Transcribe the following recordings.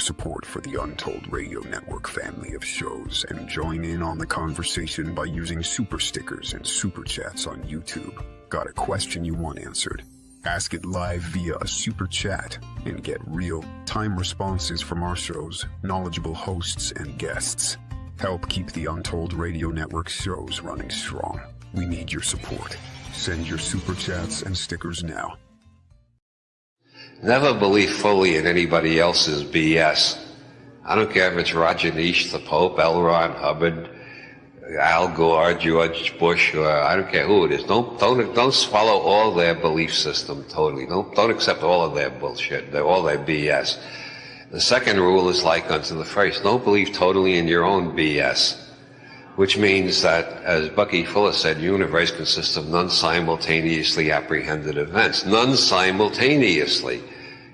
support for the Untold Radio Network family of shows and join in on the conversation by using super stickers and super chats on YouTube. Got a question you want answered? Ask it live via a super chat and get real-time responses from our show's knowledgeable hosts and guests. Help keep the Untold Radio Network shows running strong. We need your support. Send your super chats and stickers now. Never believe fully in anybody else's BS. I don't care if it's Roger Nish, the Pope, L. Ron Hubbard, Al Gore, George Bush, or I don't care who it is. Don't swallow all their belief system totally. Don't accept all of their bullshit, all their BS. The second rule is like unto the first. Don't believe totally in your own BS, which means that, as Bucky Fuller said, the universe consists of non-simultaneously apprehended events. Non-simultaneously.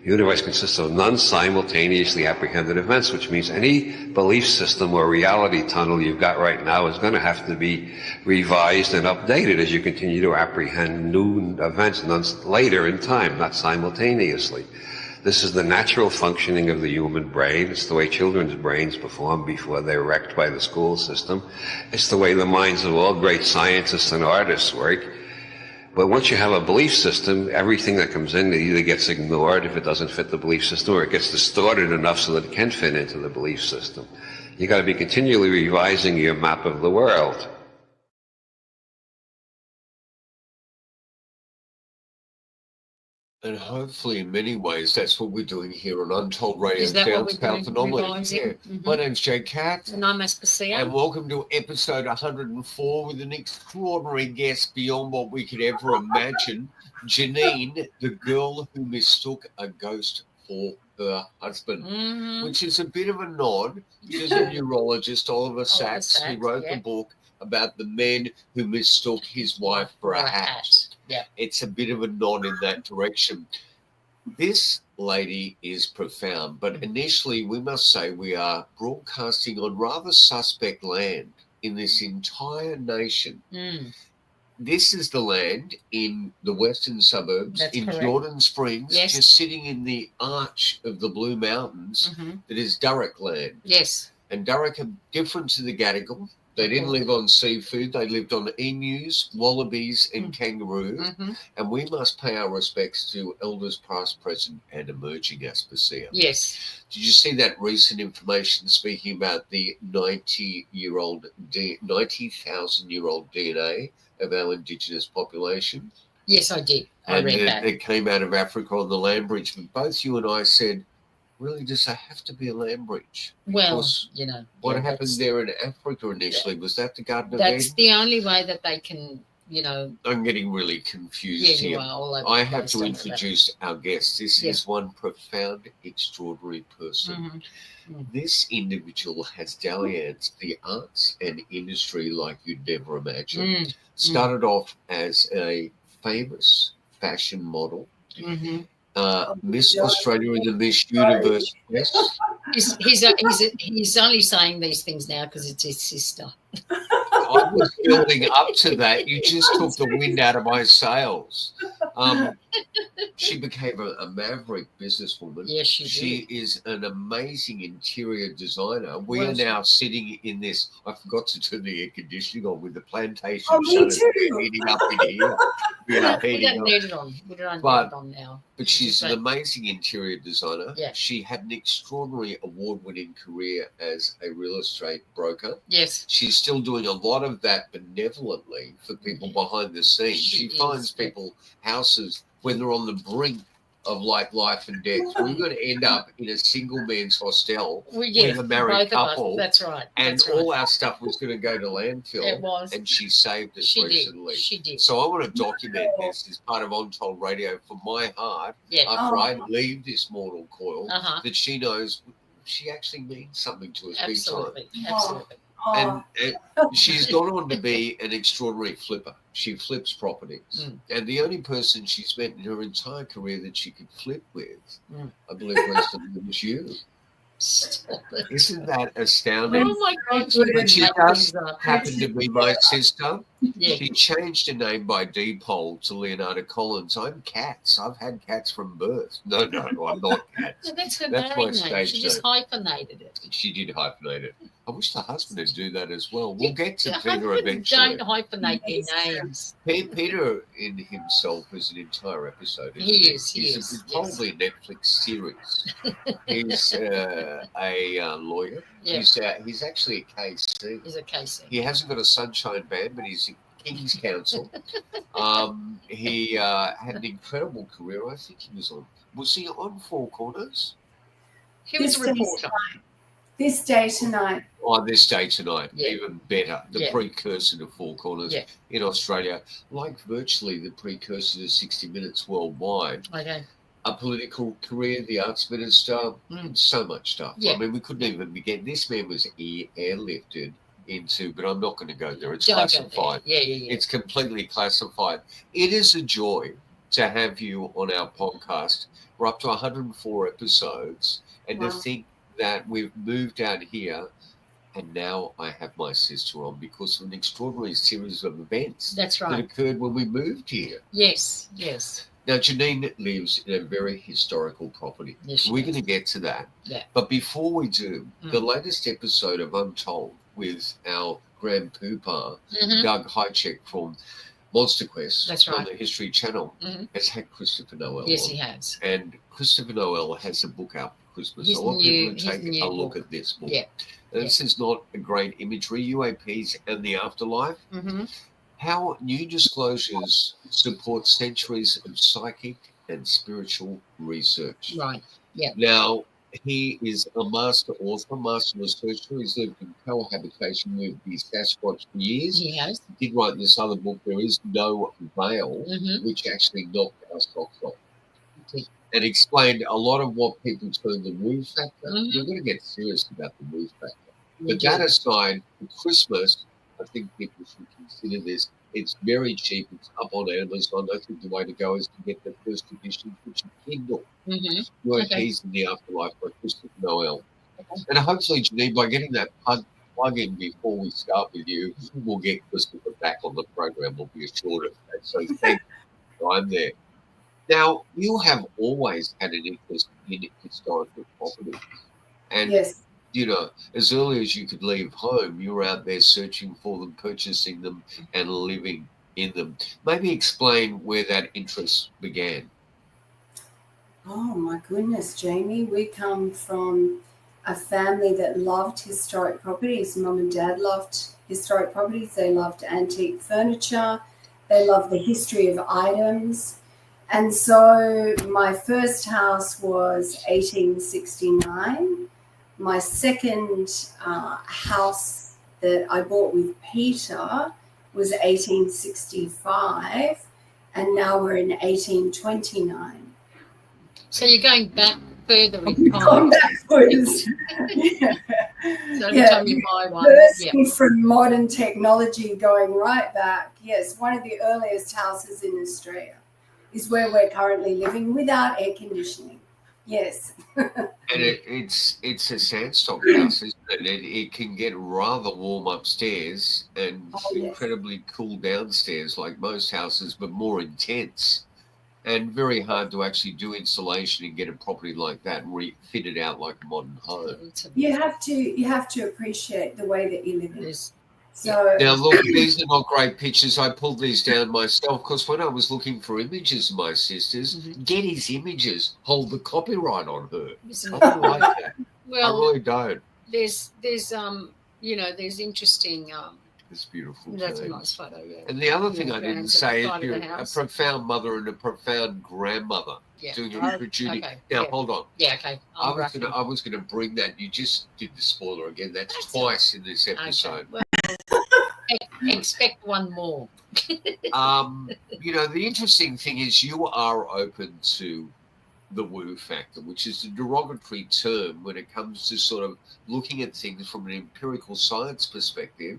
The universe consists of non-simultaneously apprehended events, which means any belief system or reality tunnel you've got right now is going to have to be revised and updated as you continue to apprehend new events later in time, not simultaneously. This is the natural functioning of the human brain. It's the way children's brains perform before they're wrecked by the school system. It's the way the minds of all great scientists and artists work. But once you have a belief system, everything that comes in either gets ignored if it doesn't fit the belief system, or it gets distorted enough so that it can fit into the belief system. You got to be continually revising your map of the world. And hopefully, in many ways, that's what we're doing here on Untold Radio. Is that what we're doing? Anomalies. Yeah. Mm-hmm. My name's Katz. And I'm Aspasia. And welcome to episode 104 with an extraordinary guest beyond what we could ever imagine. Jennine, the girl who mistook a ghost for her husband, which is a bit of a nod. She's a neurologist, Oliver Sacks, who wrote the book about the men who mistook his wife for a hat. Yeah. It's a bit of a nod in that direction. This lady is profound, but initially we must say we are broadcasting on rather suspect land in this entire nation. This is the land in the western suburbs, correct. Jordan Springs, just sitting in the arch of the Blue Mountains, that is Durrock land. Yes. And Durrock are different to the Gadigal. They didn't live on seafood. They lived on emus, wallabies, and kangaroo. And we must pay our respects to elders past, present, and emerging, Aspasia. Yes. Did you see that recent information speaking about the 90,000-year-old DNA of our Indigenous population? Yes, I did. I read that. It came out of Africa on the land bridge. But both you and I said, really, does there have to be a land bridge? Because, well, what happened there in Africa initially, was that the Garden of That's Eden? the only way that they can, I'm getting really confused here. You are all over I have to introduce our guest. This is one profound, extraordinary person. This individual has dallianced the arts and industry like you'd never imagine. Started off as a famous fashion model. Miss Australia in the Miss Universe Quest. He's only saying these things now because it's his sister. I was building up to that. You just took the wind out of my sails. She became a maverick businesswoman. Yes, she did. She is an amazing interior designer. We are now sitting in this. I forgot to turn the air conditioning on with the plantation shutters. We're heating up in here. We don't need it on. We don't need it on now. But she's an amazing interior designer. Yeah. She had an extraordinary award-winning career as a real estate broker. Yes. She's still doing a lot of that benevolently for people behind the scenes. She finds people houses when they're on the brink of like life and death. We're going to end up in a single man's hostel with a married couple. That's right. And all our stuff was going to go to landfill. It was. And she saved us recently. She did. So I want to document this as part of Untold Radio for my heart. After I leave this mortal coil, that she knows she actually means something to us big time. Absolutely. And she's gone on to be an extraordinary flipper. She flips properties. And the only person she's met in her entire career that she could flip with, I believe, was you. Stop it. Isn't that astounding? Oh my God! But she Make does things up. happen to be my sister. Yeah. She changed her name by default to Leonarder-Collins. I'm Katz. I've had Katz from birth. No, I'm not Katz. So that's her That's my married name. stage She just name. hyphenated it. She did hyphenate it. I wish the husband would do that as well. We'll get to The Peter husbands eventually. don't hyphenate their names. Peter in himself is an entire episode. Isn't He is. He's probably a Netflix series. He's a lawyer. Yeah. He's actually a KC. He's a KC. He hasn't got a sunshine band, but he's a King's Counsel. He had an incredible career. I think was he on Four Corners? He was a reporter. This Day Tonight. On This Day Tonight, Yeah. even better. The Yeah. precursor to Four Corners in Australia, like virtually the precursor to 60 Minutes worldwide. Okay. A political career, the arts minister, so much stuff. Yeah. I mean, we couldn't even begin. This man was airlifted into, but I'm not going to go there. It's Don't go classified. there. Yeah. It's completely classified. It is a joy to have you on our podcast. We're up to 104 episodes, and to think that we've moved out here, and now I have my sister on because of an extraordinary series of events That's that right. occurred when we moved here. Yes. Now, Jennine lives in a very historical property. Yes, We're going to get to that. Yeah. But before we do, the latest episode of Untold with our grand poopah, Doug Hychek from Monster Quest That's right. on the History Channel, has had Christopher Noel Yes, on. he has. And Christopher Noel has a book out for Christmas. His I want people to take new a look book. at this book. Yeah. And this is not a great imagery, UAPs and the afterlife. How new disclosures support centuries of psychic and spiritual research. Right. Yeah. Now, he is a master author, master researcher. He's lived in cohabitation with the Sasquatch for years. He has. He did write this other book, There Is No Veil, which actually knocked our socks off. And explained a lot of what people term the woo factor. We're going to get serious about the woo factor. But that aside, for Christmas, I think people should consider this. It's very cheap. It's up on Amazon. I think the way to go is to get the first edition, which is Kindle. UAPs in the Afterlife by Christopher Noel. And hopefully, Jennine, by getting that plug in before we start with you, we'll get Christopher back on the program. We'll be assured of that. So thank you. I'm there. Now, you have always had an interest in historical property. And you know, as early as you could leave home, you were out there searching for them, purchasing them, and living in them. Maybe explain where that interest began. Oh, my goodness, Jamie. We come from a family that loved historic properties. Mum and Dad loved historic properties. They loved antique furniture. They loved the history of items. And so my first house was 1869. My second house that I bought with Peter was 1865, and now we're in 1829. So you're going back further in time. Gone backwards. So every time you buy one, bursting from modern technology, going right back. Yes, one of the earliest houses in Australia is where we're currently living without air conditioning. Yes. And it's a sandstone house, isn't it? It can get rather warm upstairs and incredibly cool downstairs, like most houses, but more intense. And very hard to actually do insulation and get a property like that and refit it out like a modern home. You have to appreciate the way that you live in. So now look, these are not great pictures. I pulled these down myself because when I was looking for images of my sisters, Getty's Images hold the copyright on her. I don't like that. Well, I really don't. There's interesting. It's beautiful. That's a nice photo, yeah. And the other thing I didn't say is you're a house. profound mother and a profound grandmother doing a duty. Okay. Now hold on. Yeah, okay. I was gonna bring that. You just did the spoiler again. That's twice in this episode. Okay. Well, expect one more. You know, the interesting thing is you are open to the woo factor, which is a derogatory term when it comes to sort of looking at things from an empirical science perspective.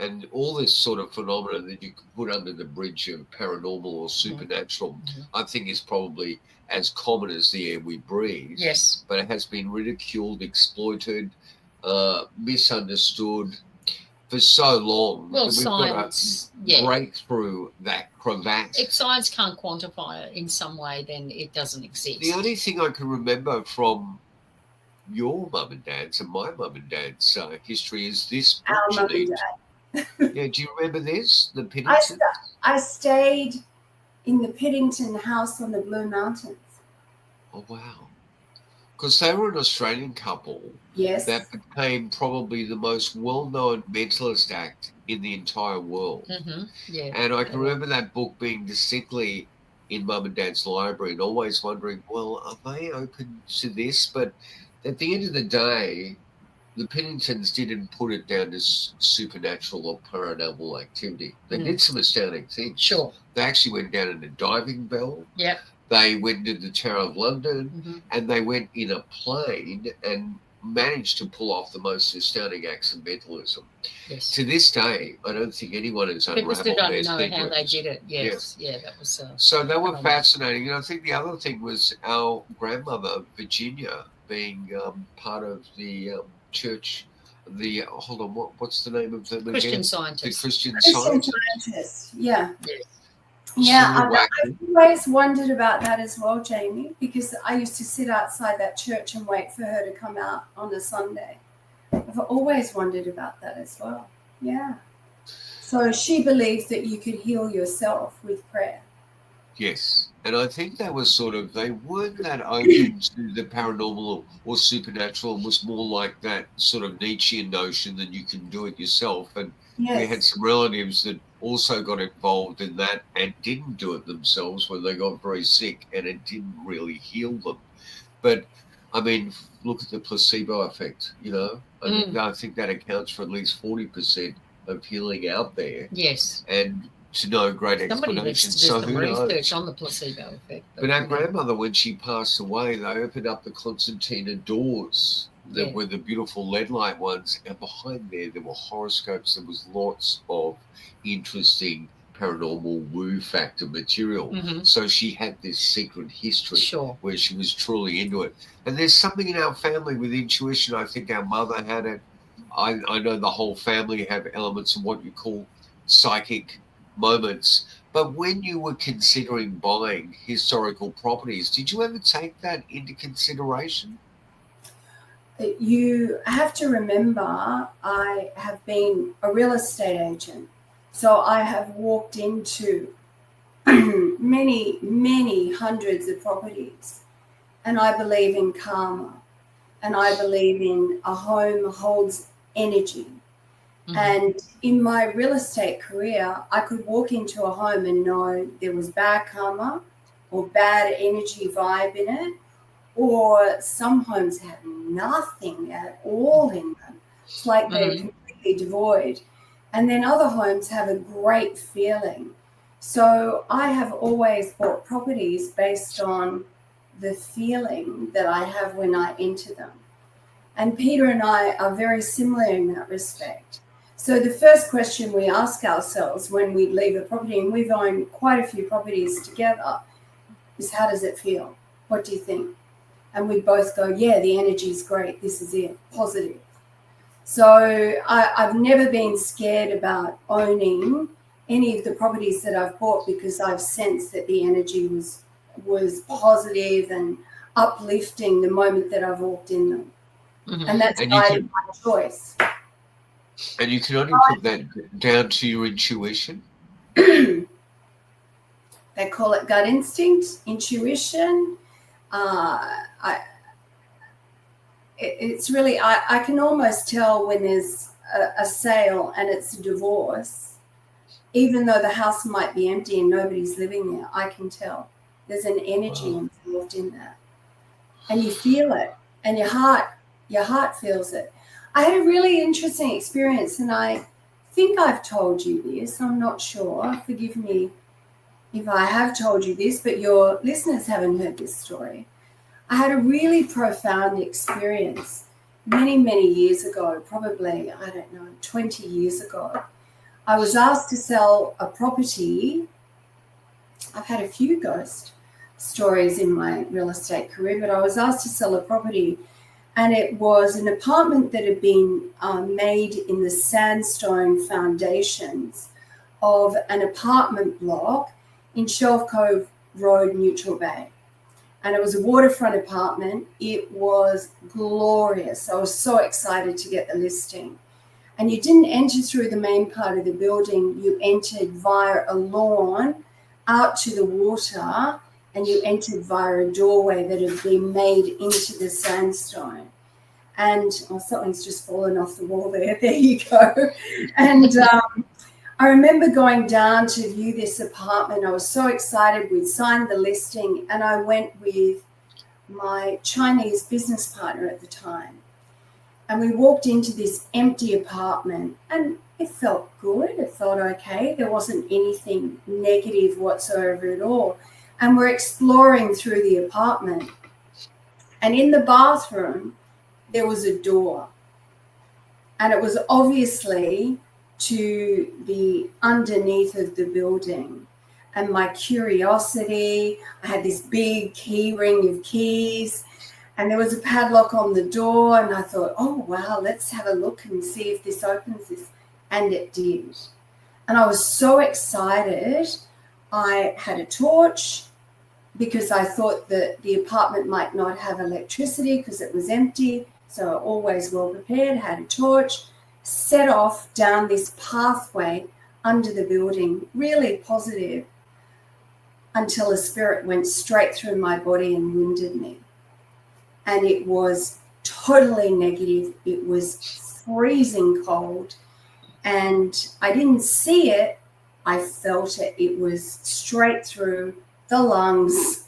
And all this sort of phenomenon that you could put under the bridge of paranormal or supernatural, I think is probably as common as the air we breathe. Yes. But it has been ridiculed, exploited, misunderstood for so long. Well, that we've science, got to break through that crevasse. If science can't quantify it in some way, then it doesn't exist. The only thing I can remember from your mum and dad's and my mum and dad's history is this. Our mum and dad. Yeah, do you remember this? The Piddingtons? I stayed in the Piddington house on the Blue Mountains. Oh, wow. Because they were an Australian couple. Yes. That became probably the most well-known mentalist act in the entire world. Yeah. And I can remember that book being distinctly in Mum and Dad's library and always wondering, well, are they open to this? But at the end of the day, the Piddingtons didn't put it down as supernatural or paranormal activity. They did some astounding things. Sure. They actually went down in a diving bell. Yep. They went to the Tower of London and they went in a plane and managed to pull off the most astounding acts of mentalism. Yes. To this day, I don't think anyone has unraveled People still their don't know secrets. how they did it. Yes. Yeah, that was... So they were fascinating. And I think the other thing was our grandmother, Virginia, being part of the church, hold on, what's the name of them again? Christian Scientist. The Christian Scientist. Yeah. Yes. Yeah, I've always wondered about that as well, Jamie, because I used to sit outside that church and wait for her to come out on a Sunday. I've always wondered about that as well. Yeah. So she believed that you could heal yourself with prayer. Yes. And I think they were they weren't that open to the paranormal or supernatural. It was more like that sort of Nietzschean notion that you can do it yourself. And we had some relatives that also got involved in that and didn't do it themselves when they got very sick, and it didn't really heal them. But, I mean, look at the placebo effect, you know. I think that accounts for at least 40% of healing out there. Yes. And to no great Somebody explanation. needs to do some research knows? on the placebo effect. But our grandmother, when she passed away, they opened up the concertina doors that were the beautiful lead light ones, and behind there were horoscopes. There was lots of interesting paranormal woo factor material. So she had this secret history where she was truly into it. And there's something in our family with intuition. I think our mother had it. I know the whole family have elements of what you call psychic moments. But when you were considering buying historical properties, did you ever take that into consideration? You have to remember, I have been a real estate agent. So I have walked into many, many hundreds of properties. And I believe in karma. And I believe in a home holds energy. And in my real estate career, I could walk into a home and know there was bad karma or bad energy vibe in it, or some homes have nothing at all in them. It's like they're completely devoid. And then other homes have a great feeling. So I have always bought properties based on the feeling that I have when I enter them. And Peter and I are very similar in that respect. So the first question we ask ourselves when we leave a property, and we've owned quite a few properties together, is how does it feel? What do you think? And we both go, yeah, the energy is great. This is it, positive. So I've never been scared about owning any of the properties that I've bought because I've sensed that the energy was positive and uplifting the moment that I've walked in them. And that's my choice. And you can only put that down to your intuition? They call it gut instinct, intuition. It's really, I can almost tell when there's a sale and it's a divorce, even though the house might be empty and nobody's living there, I can tell. There's an energy involved in that. And you feel it, and your heart feels it. I had a really interesting experience, and I think I've told you this. I'm not sure. Forgive me if I have told you this, but your listeners haven't heard this story. I had a really profound experience many, many years ago, probably, 20 years ago. I was asked to sell a property. I've had a few ghost stories in my real estate career, but I was asked to sell a property, and it was an apartment that had been made in the sandstone foundations of an apartment block in Shelf Cove Road, Neutral Bay. And it was a waterfront apartment. It was glorious. I was so excited to get the listing. And you didn't enter through the main part of the building. You entered via a lawn out to the water, and you entered via a doorway that had been made into the sandstone. And something's just fallen off the wall there. There you go. And I remember going down to view this apartment. I was so excited. We'd signed the listing, and I went with my Chinese business partner at the time. And we walked into this empty apartment, and it felt good. It felt okay. There wasn't anything negative whatsoever at all. And we're exploring through the apartment. And in the bathroom, there was a door. And it was obviously to the underneath of the building. And my curiosity, I had this big key ring of keys, and there was a padlock on the door, and I thought, oh wow, let's have a look and see if this opens this. And it did. And I was so excited. I had a torch because I thought that the apartment might not have electricity because it was empty. So always well prepared, had a torch, set off down this pathway under the building, really positive, until a spirit went straight through my body and wounded me. And it was totally negative. It was freezing cold, and I didn't see it. I felt it. It was straight through the lungs.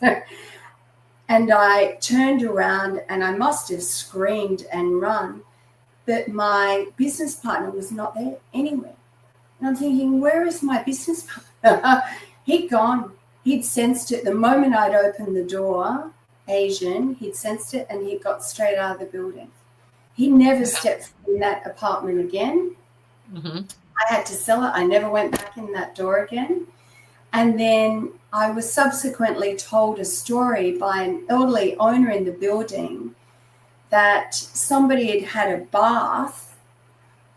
And I turned around, and I must have screamed and run, but my business partner was not there anywhere. And I'm thinking, where is my business partner? He'd gone. He'd sensed it the moment I'd opened the door. Asian, he'd sensed it, and he got straight out of the building. He never stepped in that apartment again. Mm-hmm. I had to sell it. I never went back in that door again. And then I was subsequently told a story by an elderly owner in the building that somebody had had a bath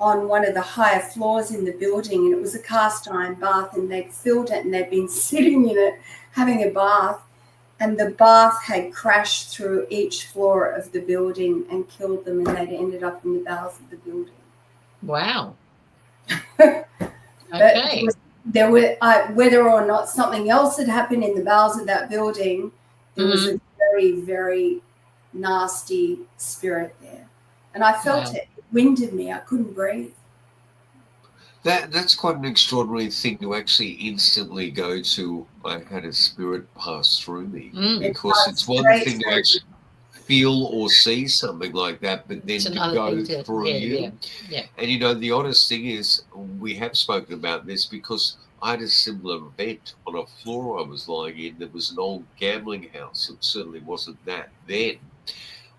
on one of the higher floors in the building, and it was a cast iron bath, and they'd filled it and they'd been sitting in it having a bath, and the bath had crashed through each floor of the building and killed them, and they'd ended up in the bowels of the building. Wow. Okay. There were whether or not something else had happened in the bowels of that building, there was a very, very nasty spirit there. And I felt it. It winded me. I couldn't breathe. That's quite an extraordinary thing to actually instantly go to, I had a spirit pass through me. Because it's one thing to actually feel or see something like that, but then to go through you. Yeah. And you know, the honest thing is, we have spoken about this because I had a similar event on a floor I was lying in. There was an old gambling house. It certainly wasn't that then,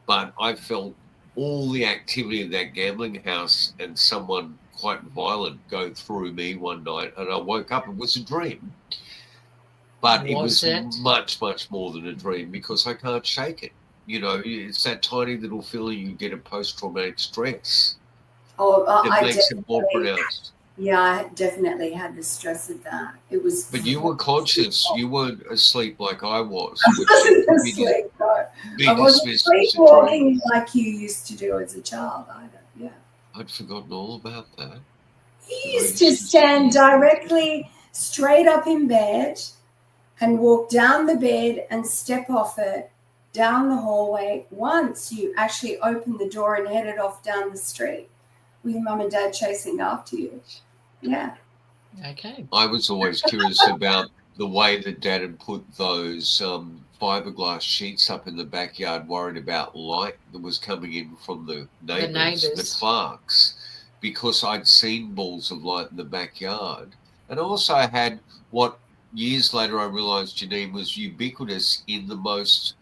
but I felt all the activity in that gambling house and someone quite violent go through me one night, and I woke up. It was a dream, but it was much, much more than a dream because I can't shake it. You know, it's that tiny little feeling you get a post-traumatic stress. It makes it more pronounced. Yeah, I definitely had the stress of that. It was. But you were conscious. You weren't asleep like I was. I wasn't asleep. No. I wasn't sleepwalking like you used to do as a child either. Yeah. I'd forgotten all about that. He used to stand directly straight up in bed and walk down the bed and step off it down the hallway. Once you actually opened the door and headed off down the street with your mum and dad chasing after you. Yeah. Okay. I was always curious about the way that Dad had put those fiberglass sheets up in the backyard, worried about light that was coming in from the neighbours, the Clarks, because I'd seen balls of light in the backyard. And also I had what years later I realised, Jennine, was ubiquitous in the most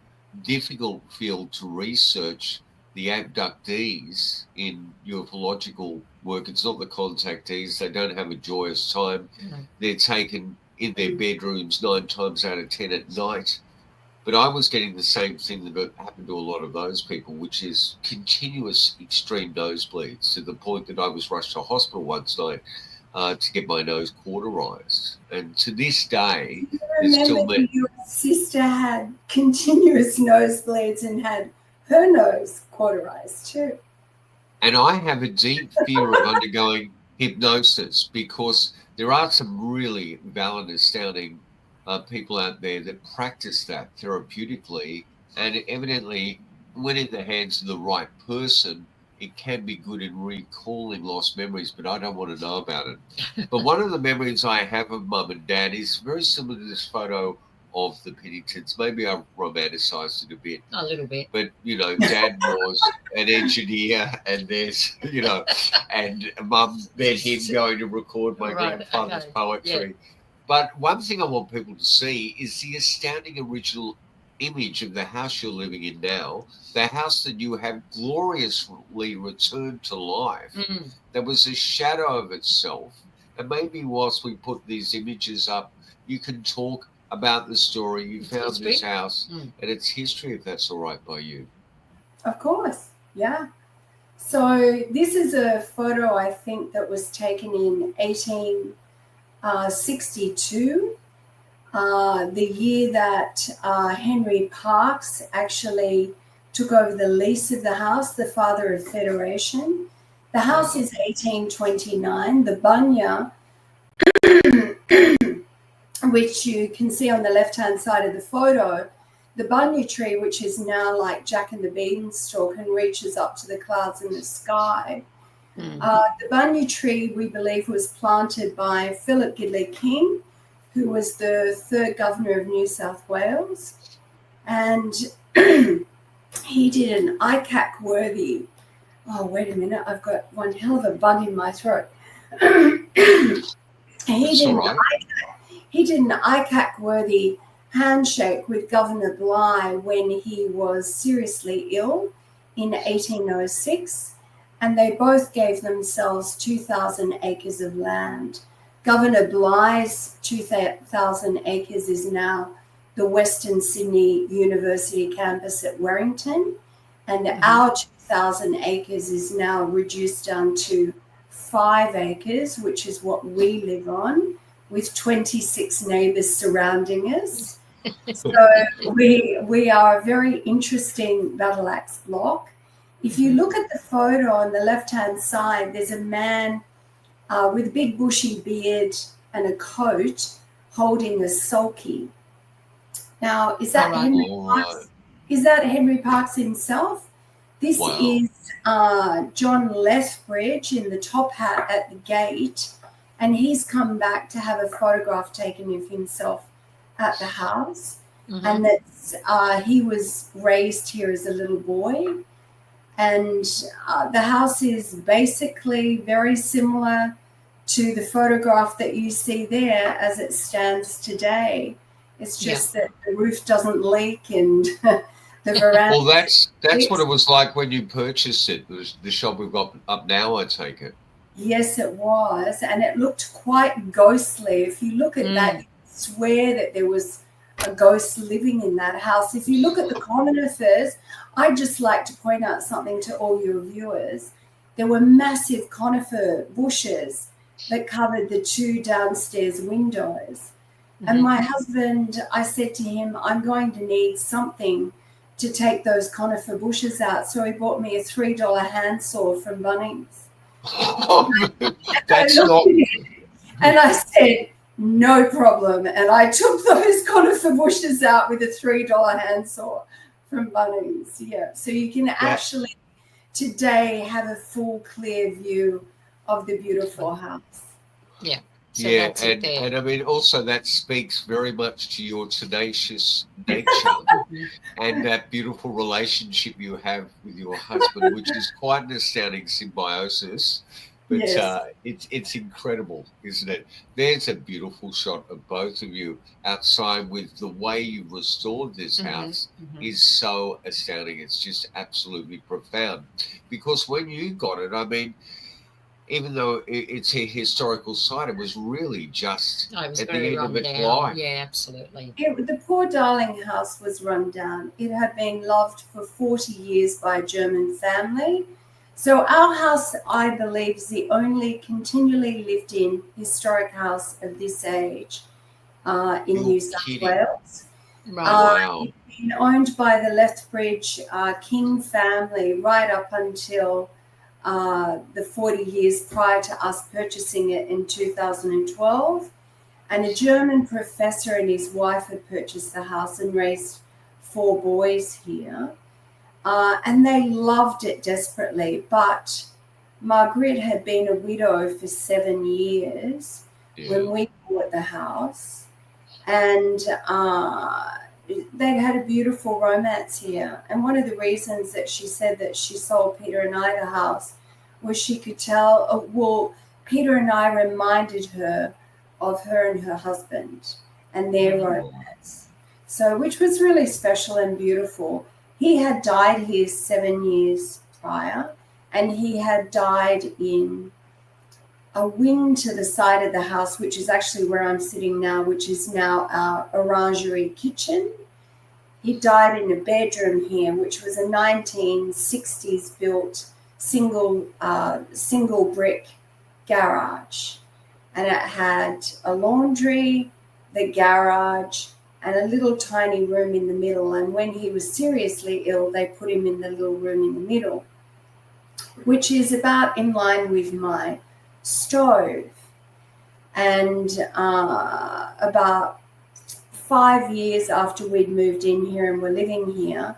difficult field to research, the abductees in ufological work. It's not the contactees. They don't have a joyous time. They're taken in their bedrooms 9 times out of 10 at night. But I was getting the same thing that happened to a lot of those people, which is continuous extreme nosebleeds, to the point that I was rushed to hospital once night to get my nose cauterized. And to this day, it's still that your sister had continuous nosebleeds and had her nose cauterized too. And I have a deep fear of undergoing hypnosis, because there are some really valid, astounding people out there that practice that therapeutically, and evidently when in the hands of the right person, it can be good in recalling lost memories, but I don't want to know about it. But one of the memories I have of Mum and Dad is very similar to this photo of the Penningtons. Maybe I romanticized it a bit. A little bit. But, Dad was an engineer, and there's, and Mum, then him going to record my grandfather's poetry. Yeah. But one thing I want people to see is the astounding original image of the house you're living in now, the house that you have gloriously returned to life. There was a shadow of itself. And maybe whilst we put these images up, you can talk about the story. You found this house and its history, if that's all right by you. Of course, yeah. So this is a photo, I think, that was taken in 1862, the year that Henry Parkes actually took over the lease of the house, the father of Federation. The house is 1829. The bunya, which you can see on the left-hand side of the photo, the bunya tree, which is now like Jack and the Beanstalk and reaches up to the clouds in the sky. The bunya tree, we believe, was planted by Philip Gidley King, who was the 3rd governor of New South Wales. And he did an ICAC-worthy, wait a minute, I've got one hell of a bun in my throat. He did an ICAC-worthy handshake with Governor Bligh when he was seriously ill in 1806, and they both gave themselves 2,000 acres of land. Governor Bligh's 2,000 acres is now the Western Sydney University campus at Warrington, and our 2,000 acres is now reduced down to 5 acres, which is what we live on, with 26 neighbours surrounding us. So we are a very interesting battle axe block. If you look at the photo on the left-hand side, there's a man with a big bushy beard and a coat holding a sulky. Now, is that Henry Parkes? Is that Henry Parkes himself? This is John Lethbridge in the top hat at the gate, and he's come back to have a photograph taken of himself at the house. And that's he was raised here as a little boy. And the house is basically very similar to the photograph that you see there as it stands today. It's just that the roof doesn't leak and the veranda. Well, that's what it was like when you purchased it. The shop we've got up now, I take it. Yes, it was. And it looked quite ghostly. If you look at that, you swear that there was a ghost living in that house. If you look at the conifers, I'd just like to point out something to all your viewers. There were massive conifer bushes that covered the 2 downstairs windows. And my husband, I said to him, I'm going to need something to take those conifer bushes out. So he bought me a $3 handsaw from Bunnings. That's not... And I said, no problem. And I took those conifer bushes out with a $3 handsaw from Bunnings. Yeah. So you can actually today have a full, clear view of the beautiful house. Yeah. So and I mean, also that speaks very much to your tenacious nature and that beautiful relationship you have with your husband, which is quite an astounding symbiosis. But it's incredible, isn't it? There's a beautiful shot of both of you outside with the way you've restored this house is so astounding. It's just absolutely profound. Because when you got it, I mean, even though it's a historical site, it was really just I was at the very end run of its down. life. Yeah, absolutely. The poor darling house was run down. It had been loved for 40 years by a German family. So our house, I believe, is the only continually lived-in historic house of this age in New South Wales. Right. Wow. It's been owned by the Lethbridge King family right up until the 40 years prior to us purchasing it in 2012. And a German professor and his wife had purchased the house and raised 4 boys here. And they loved it desperately. But Margaret had been a widow for 7 years when we bought the house. And they'd had a beautiful romance here. And one of the reasons that she said that she sold Peter and I the house was she could tell, Peter and I reminded her of her and her husband and their romance. So, which was really special and beautiful. He had died here 7 years prior, and he had died in a wing to the side of the house, which is actually where I'm sitting now, which is now our orangery kitchen. He died in a bedroom here, which was a 1960s built single brick garage. And it had a laundry, the garage, and a little tiny room in the middle. And when he was seriously ill, they put him in the little room in the middle, which is about in line with my stove. And about 5 years after we'd moved in here and were living here,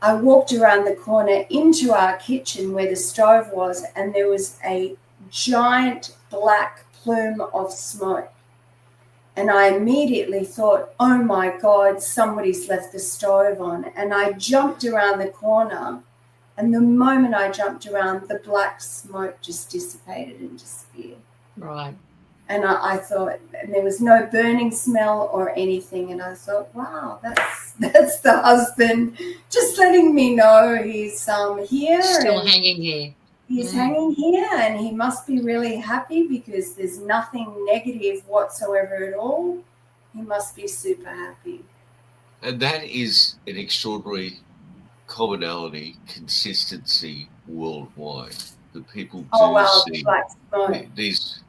I walked around the corner into our kitchen where the stove was, and there was a giant black plume of smoke. And I immediately thought, oh my God, somebody's left the stove on. And I jumped around the corner, and the moment I jumped around, the black smoke just dissipated and disappeared. Right. And I thought, and there was no burning smell or anything. And I thought, wow, that's the husband just letting me know he's here. Still hanging here. He's hanging here, and he must be really happy because there's nothing negative whatsoever at all. He must be super happy. And that is an extraordinary commonality, consistency worldwide. The people do see these,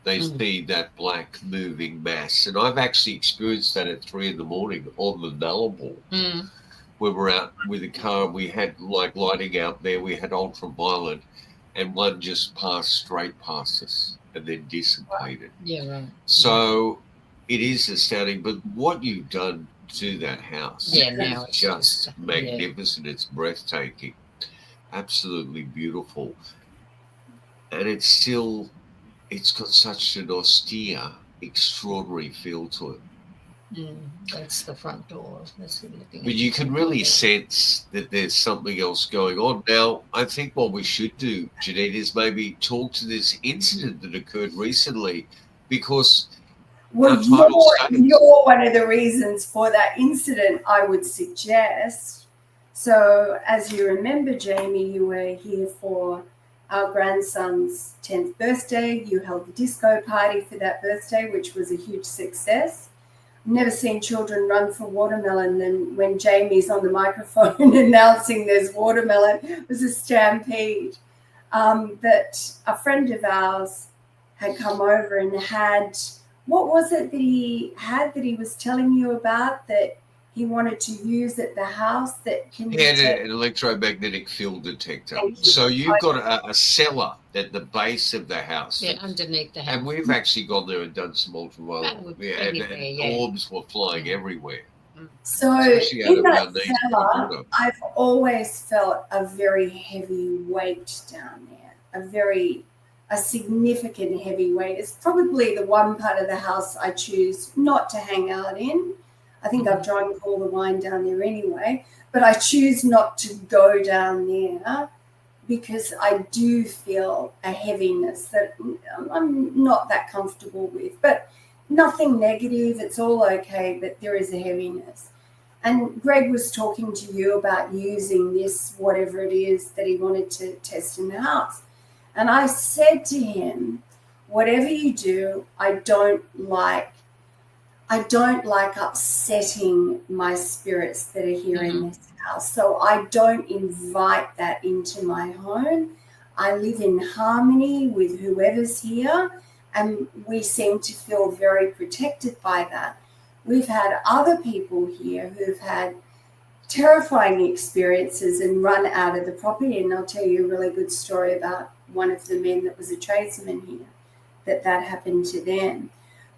they see that black moving mass. And I've actually experienced that at 3 a.m. on the Nullarbor. We were out with a car, we had like lighting out there, we had ultraviolet, and one just passed straight past us and then dissipated. Yeah, right. So it is astounding. But what you've done to that house now is just magnificent. It's breathtaking, absolutely beautiful. And it's got such an austere, extraordinary feel to it. That's the front door. But you can really sense that there's something else going on. Now, I think what we should do, Jennine, is maybe talk to this incident that occurred recently, because you're one of the reasons for that incident, I would suggest. So, as you remember, Jamie, you were here for our grandson's 10th birthday. You held the disco party for that birthday, which was a huge success. Never seen children run for watermelon, and when Jamie's on the microphone announcing there's watermelon, it was a stampede. That a friend of ours had come over and had, what was it that he had that he was telling you about that he wanted to use at the house that can detect? An electromagnetic field detector. So you've got a cellar at the base of the house. Yeah, underneath the house. And we've actually gone there and done some ultraviolet. And orbs were flying everywhere. So in that cellar, I've always felt a very heavy weight down there, a significant heavy weight. It's probably the one part of the house I choose not to hang out in. I think I've drunk all the wine down there anyway, but I choose not to go down there because I do feel a heaviness that I'm not that comfortable with. But nothing negative, it's all okay, but there is a heaviness. And Greg was talking to you about using this, whatever it is that he wanted to test in the house. And I said to him, whatever you do, I don't like upsetting my spirits that are here in this house. So I don't invite that into my home. I live in harmony with whoever's here, and we seem to feel very protected by that. We've had other people here who've had terrifying experiences and run out of the property, and I'll tell you a really good story about one of the men that was a tradesman here, that happened to them.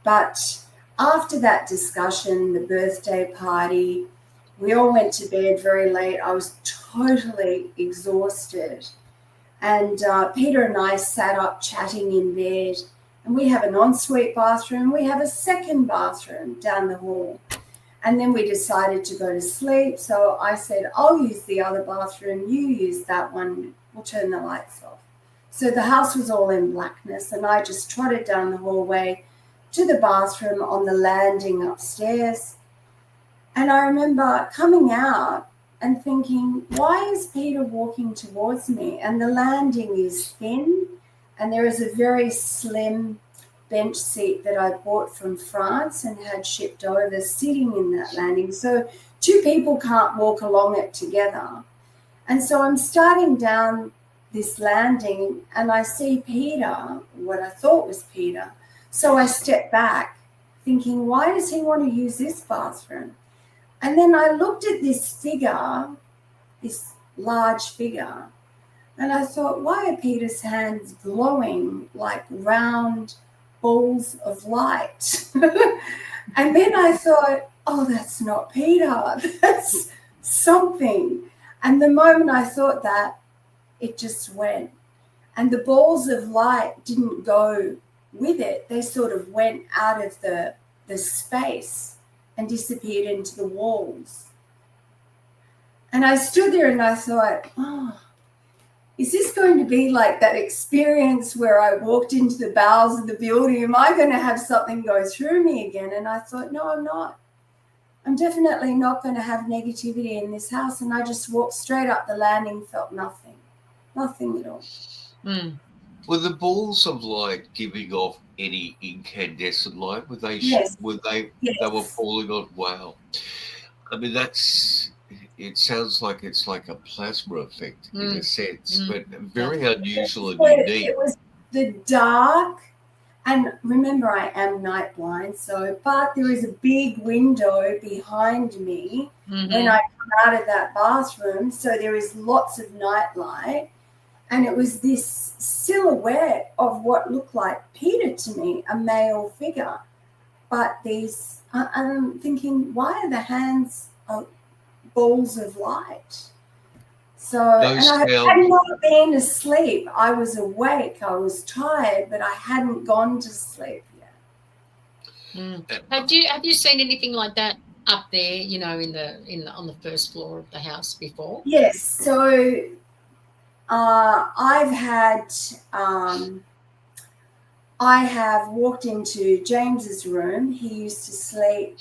But after that discussion, the birthday party, we all went to bed very late. I was totally exhausted. And Peter and I sat up chatting in bed, and we have an ensuite bathroom. We have a second bathroom down the hall. And then we decided to go to sleep. So I said, I'll use the other bathroom. You use that one. We'll turn the lights off. So the house was all in blackness, and I just trotted down the hallway to the bathroom on the landing upstairs. And I remember coming out and thinking, why is Peter walking towards me? And the landing is thin, and there is a very slim bench seat that I bought from France and had shipped over sitting in that landing. So two people can't walk along it together. And so I'm starting down this landing, and I see Peter, what I thought was Peter. So I step back thinking, why does he want to use this bathroom? And then I looked at this figure, this large figure, and I thought, why are Peter's hands glowing like round balls of light? And then I thought, oh, that's not Peter, that's something. And the moment I thought that, it just went. And the balls of light didn't go with it. They sort of went out of the space and disappeared into the walls. And I stood there and I thought, oh, is this going to be like that experience where I walked into the bowels of the building? Am I going to have something go through me again? And I thought, no, I'm not. I'm definitely not going to have negativity in this house. And I just walked straight up the landing, felt nothing at all. Were the balls of light giving off any incandescent light? Were they? Yes. They were falling on? Wow. I mean, it sounds like it's like a plasma effect in a sense, but very unusual and unique. It was the dark, and remember, I am night blind, but there is a big window behind me when I come out of that bathroom, so there is lots of night light. And it was this silhouette of what looked like Peter to me, a male figure. But I'm thinking, why are the hands balls of light? So, and I had not been asleep. I was awake. I was tired, but I hadn't gone to sleep yet. Have you seen anything like that up there? You know, on the first floor of the house before? Yes. So. I have walked into James's room. He used to sleep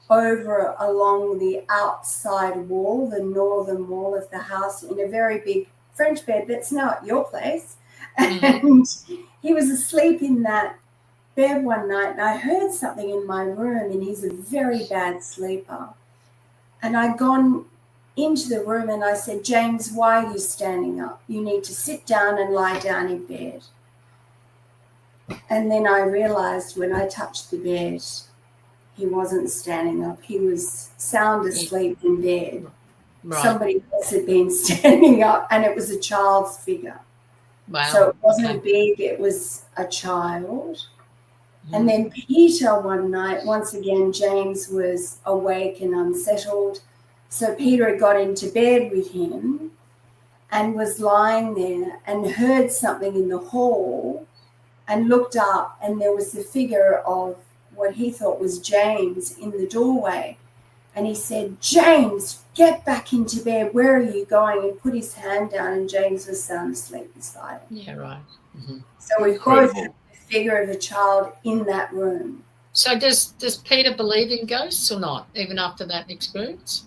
over along the outside wall, the northern wall of the house, in a very big French bed that's now at your place. And he was asleep in that bed one night, and I heard something in my room, and he's a very bad sleeper. And I'd gone into the room and I said, James, why are you standing up? You need to sit down and lie down in bed. And then I realized when I touched the bed, he wasn't standing up. He was sound asleep in bed. Right. Somebody else had been standing up, and it was a child's figure. Wow. So it wasn't big, it was a child. And then Peter one night, once again, James was awake and unsettled. So Peter had got into bed with him and was lying there and heard something in the hall and looked up, and there was the figure of what he thought was James in the doorway. And he said, James, get back into bed. Where are you going? And put his hand down, and James was sound asleep beside him. Yeah, right. So we've both had the figure of a child in that room. So does Peter believe in ghosts or not, even after that experience?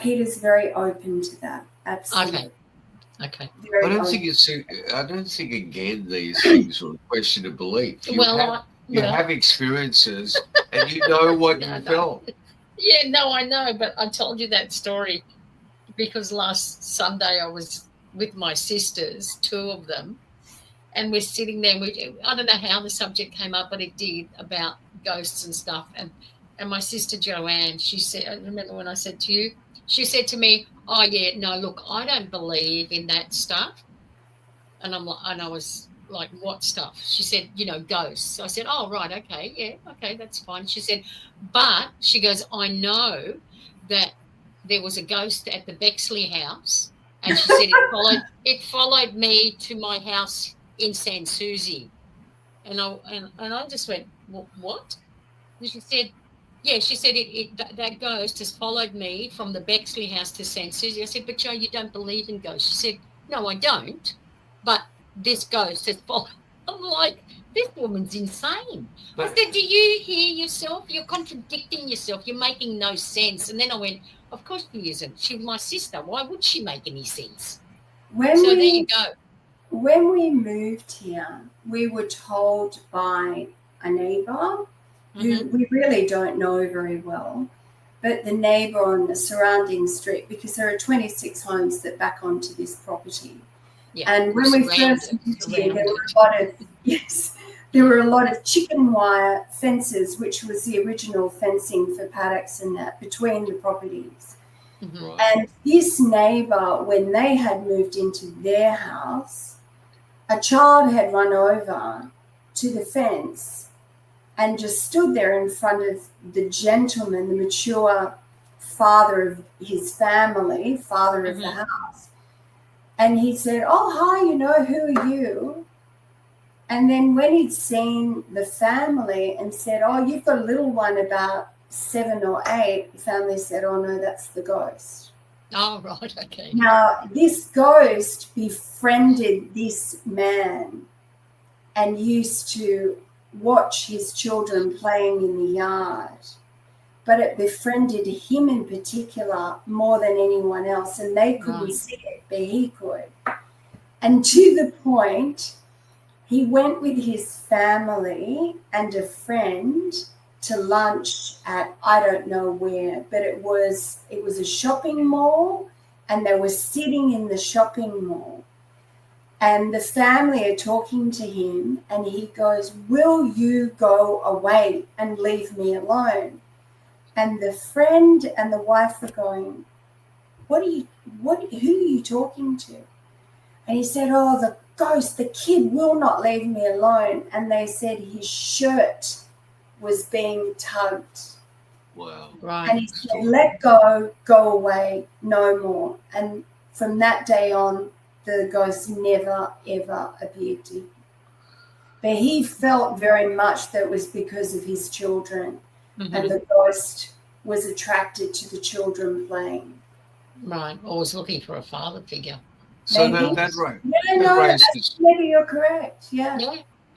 Peter's very open to that. Absolutely. Okay. I don't think again these things are a question of belief. You have experiences and you know what you felt. Yeah, no, I know, but I told you that story because last Sunday I was with my sisters, 2 of them, and we're sitting there. I don't know how the subject came up, but it did, about ghosts and stuff. And my sister Joanne, she said, I remember when I said to you, she said to me, "Oh yeah, no, look, I don't believe in that stuff." And I was like, "What stuff?" She said, "Ghosts." I said, "Oh, right, okay, yeah, okay, that's fine." She said, "But," she goes, "I know that there was a ghost at the Bexley house," and she said it followed me to my house in San Susie. And I just went, "What?" And she said, "Yeah," she said, that ghost has followed me from the Bexley house to San Susie. I said, "But Jo, you don't believe in ghosts." She said, "No, I don't. But this ghost has followed." I'm like, this woman's insane. I said, "Do you hear yourself? You're contradicting yourself. You're making no sense." And then I went, "Of course she isn't. She's my sister. Why would she make any sense?" There you go. When we moved here, we were told by a neighbour who we really don't know very well, but the neighbour on the surrounding street, because there are 26 homes that back onto this property. Yeah, and when we first moved here, there were a lot of chicken wire fences, which was the original fencing for paddocks and that between the properties. Mm-hmm. And this neighbour, when they had moved into their house, a child had run over to the fence and just stood there in front of the gentleman, the mature father of his family, father of the house. And he said, "Oh, hi, who are you?" And then when he'd seen the family and said, "Oh, you've got a little one about 7 or 8, the family said, "Oh, no, that's the ghost." Oh, right, okay. Now, this ghost befriended this man and used to watch his children playing in the yard, but it befriended him in particular more than anyone else, and they couldn't see it, but he could. And to the point, he went with his family and a friend to lunch at I don't know where, but it was a shopping mall, and they were sitting in the shopping mall. And the family are talking to him, and he goes, "Will you go away and leave me alone?" And the friend and the wife were going, who are you talking to? And he said, "Oh, the ghost, the kid will not leave me alone." And they said his shirt was being tugged. Wow. Right. And he said, "Let go, go away, no more." And from that day on, the ghost never, ever appeared to him. But he felt very much that it was because of his children. Mm-hmm. And the ghost was attracted to the children playing. Right. Or was looking for a father figure. So that's right. Maybe you're correct. Yeah.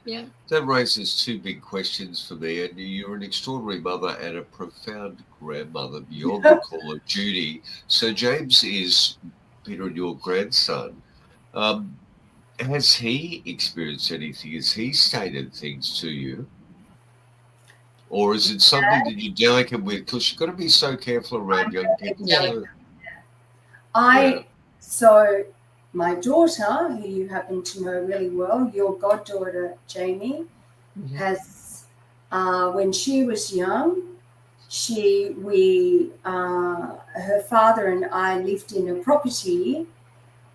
Yeah. That raises 2 big questions for me. And you're an extraordinary mother and a profound grandmother beyond the call of duty. So James is Peter and your grandson. Has he experienced anything? Has he stated things to you? Or is it something that you're delicate with? Because you've got to be so careful around young people. So my daughter, who you happen to know really well, your goddaughter, Jamie, has, when she was young, her father and I lived in a property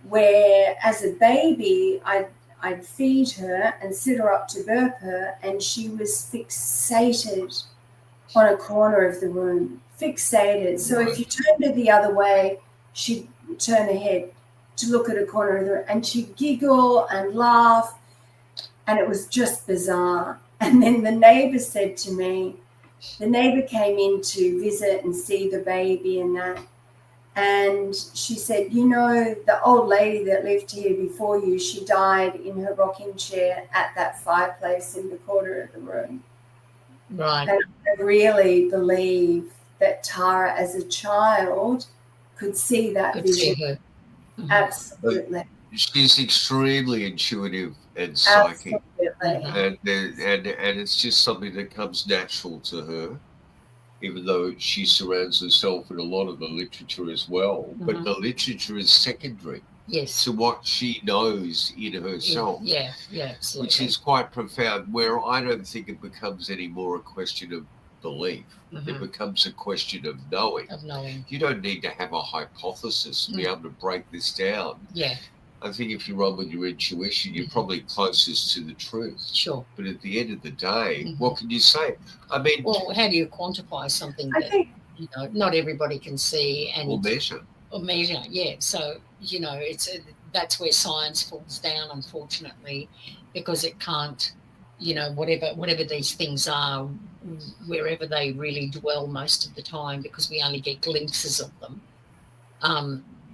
where as a baby, I'd feed her and sit her up to burp her, and she was fixated on a corner of the room, fixated. So if you turned her the other way, she'd turn her head to look at a corner of the room, and she'd giggle and laugh, and it was just bizarre. And then the neighbor said to me, the neighbor came in to visit and see the baby and that, and she said, the old lady that lived here before you, she died in her rocking chair at that fireplace in the corner of the room. Right. And I really believe that Tara, as a child, could see that vision. See her. Mm-hmm. Absolutely. She's extremely intuitive and psychic. Absolutely. And it's just something that comes natural to her, even though she surrounds herself with a lot of the literature as well. But the literature is secondary to what she knows in herself. Yeah, absolutely. Which is quite profound, where I don't think it becomes any more a question of belief. It becomes a question of knowing. You don't need to have a hypothesis to be able to break this down. Yeah. I think if you run with your intuition, you're probably closest to the truth. Sure. But at the end of the day, what can you say? I mean... Well, how do you quantify something that, you know, not everybody can see and... Or measure. Or measure, yeah. So, you know, that's where science falls down, unfortunately, because it can't, you know, whatever these things are, wherever they really dwell most of the time, because we only get glimpses of them.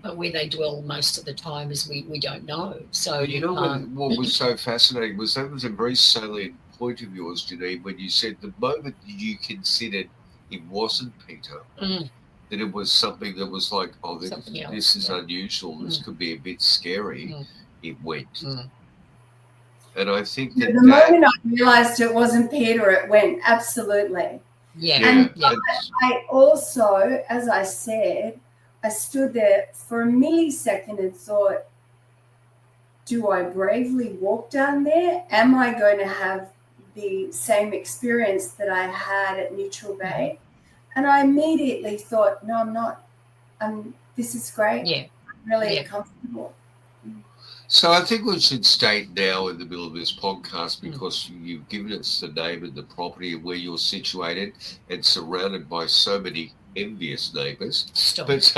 But where they dwell most of the time is we don't know. So you know what was so fascinating was that was a very salient point of yours, Jennine, when you said the moment you considered it wasn't Peter, that it was something that was like, oh, this is unusual. This could be a bit scary. It went. And I think that the moment I realised it wasn't Peter, it went, absolutely. Yeah. And I also, as I said, I stood there for a millisecond and thought, do I bravely walk down there? Am I going to have the same experience that I had at Neutral Bay? And I immediately thought, no, I'm not. This is great. Yeah. I'm really comfortable. So I think we should state now in the middle of this podcast, because you've given us the name and the property and where you're situated and surrounded by so many envious neighbours. Stop. But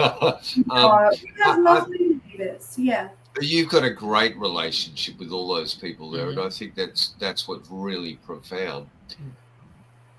lovely neighbours, you've got a great relationship with all those people there, and I think that's what's really profound.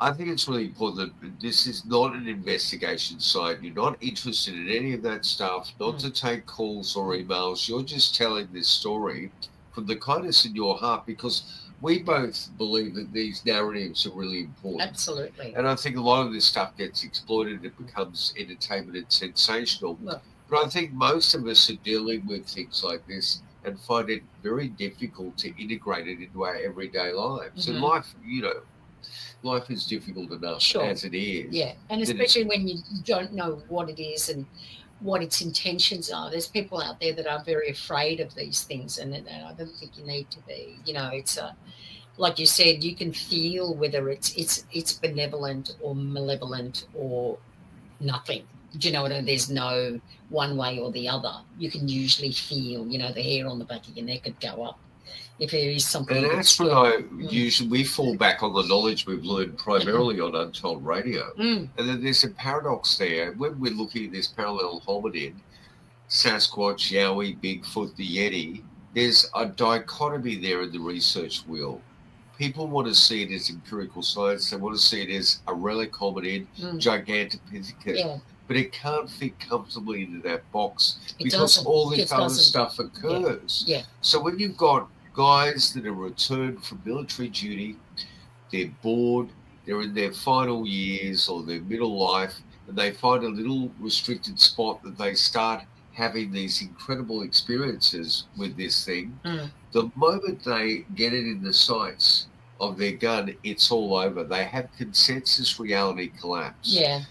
I think it's really important that this is not an investigation site. You're not interested in any of that stuff, not to take calls or emails. You're just telling this story from the kindness in your heart, because we both believe that these narratives are really important. Absolutely. And I think a lot of this stuff gets exploited. It becomes entertainment and sensational. But I think most of us are dealing with things like this and find it very difficult to integrate it into our everyday lives. And life, you know, life is difficult enough as it is. Yeah, and especially when you don't know what it is and what its intentions are. There's people out there that are very afraid of these things, and I don't think you need to be. You know, it's like you said, you can feel whether it's benevolent or malevolent or nothing. Do you know what I mean? There's no one way or the other. You can usually feel, you know, the hair on the back of your neck could go up if there is something. And that's what usually we fall back on the knowledge we've learned primarily on Untold Radio. And then there's a paradox there. When we're looking at this parallel hominid, Sasquatch, Yowie, Bigfoot, the Yeti, there's a dichotomy there in the research wheel. People want to see it as empirical science. They want to see it as a relic hominid, Gigantopithecus. Yeah. But it can't fit comfortably into that box because all this other stuff occurs. Yeah. So when you've got guys that are returned from military duty, they're bored, they're in their final years or their middle life, and they find a little restricted spot that they start having these incredible experiences with this thing. The moment they get it in the sights of their gun, it's all over. They have consensus reality collapse. Yeah.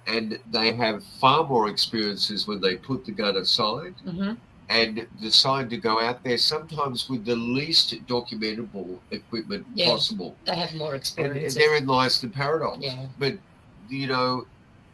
And they have far more experiences when they put the gun aside and decide to go out there, sometimes with the least documentable equipment possible. They have more experiences. And therein lies the paradox. Yeah. But, you know,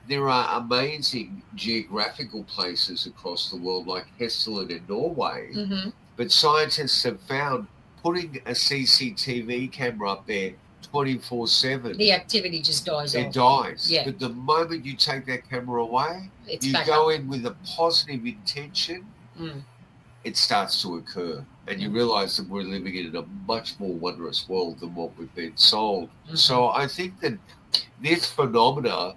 there are amazing geographical places across the world, like Hesselen in Norway. But scientists have found putting a CCTV camera up there 24/7. The activity just dies off. It dies. Yeah. But the moment you take that camera away, it's you go in with a positive intention, it starts to occur. And you realise that we're living in a much more wondrous world than what we've been sold. So I think that this phenomena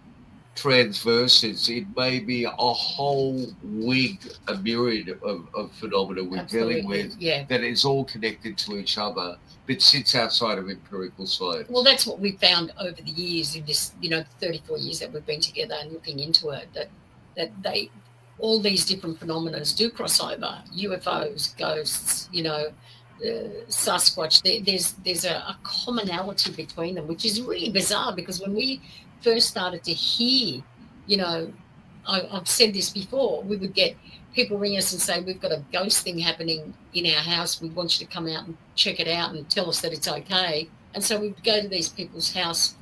transverses, it may be a whole wig, a myriad of phenomena we're dealing with that is all connected to each other, but sits outside of empirical science. Well, that's what we've found over the years in this, 34 years that we've been together and looking into it, that all these different phenomena do cross over. UFOs, ghosts, Sasquatch. There's a commonality between them, which is really bizarre, because when we first started to hear, I've said this before, we would get people ring us and say, we've got a ghost thing happening in our house. We want you to come out and check it out and tell us that it's okay. And so we'd go to these people's house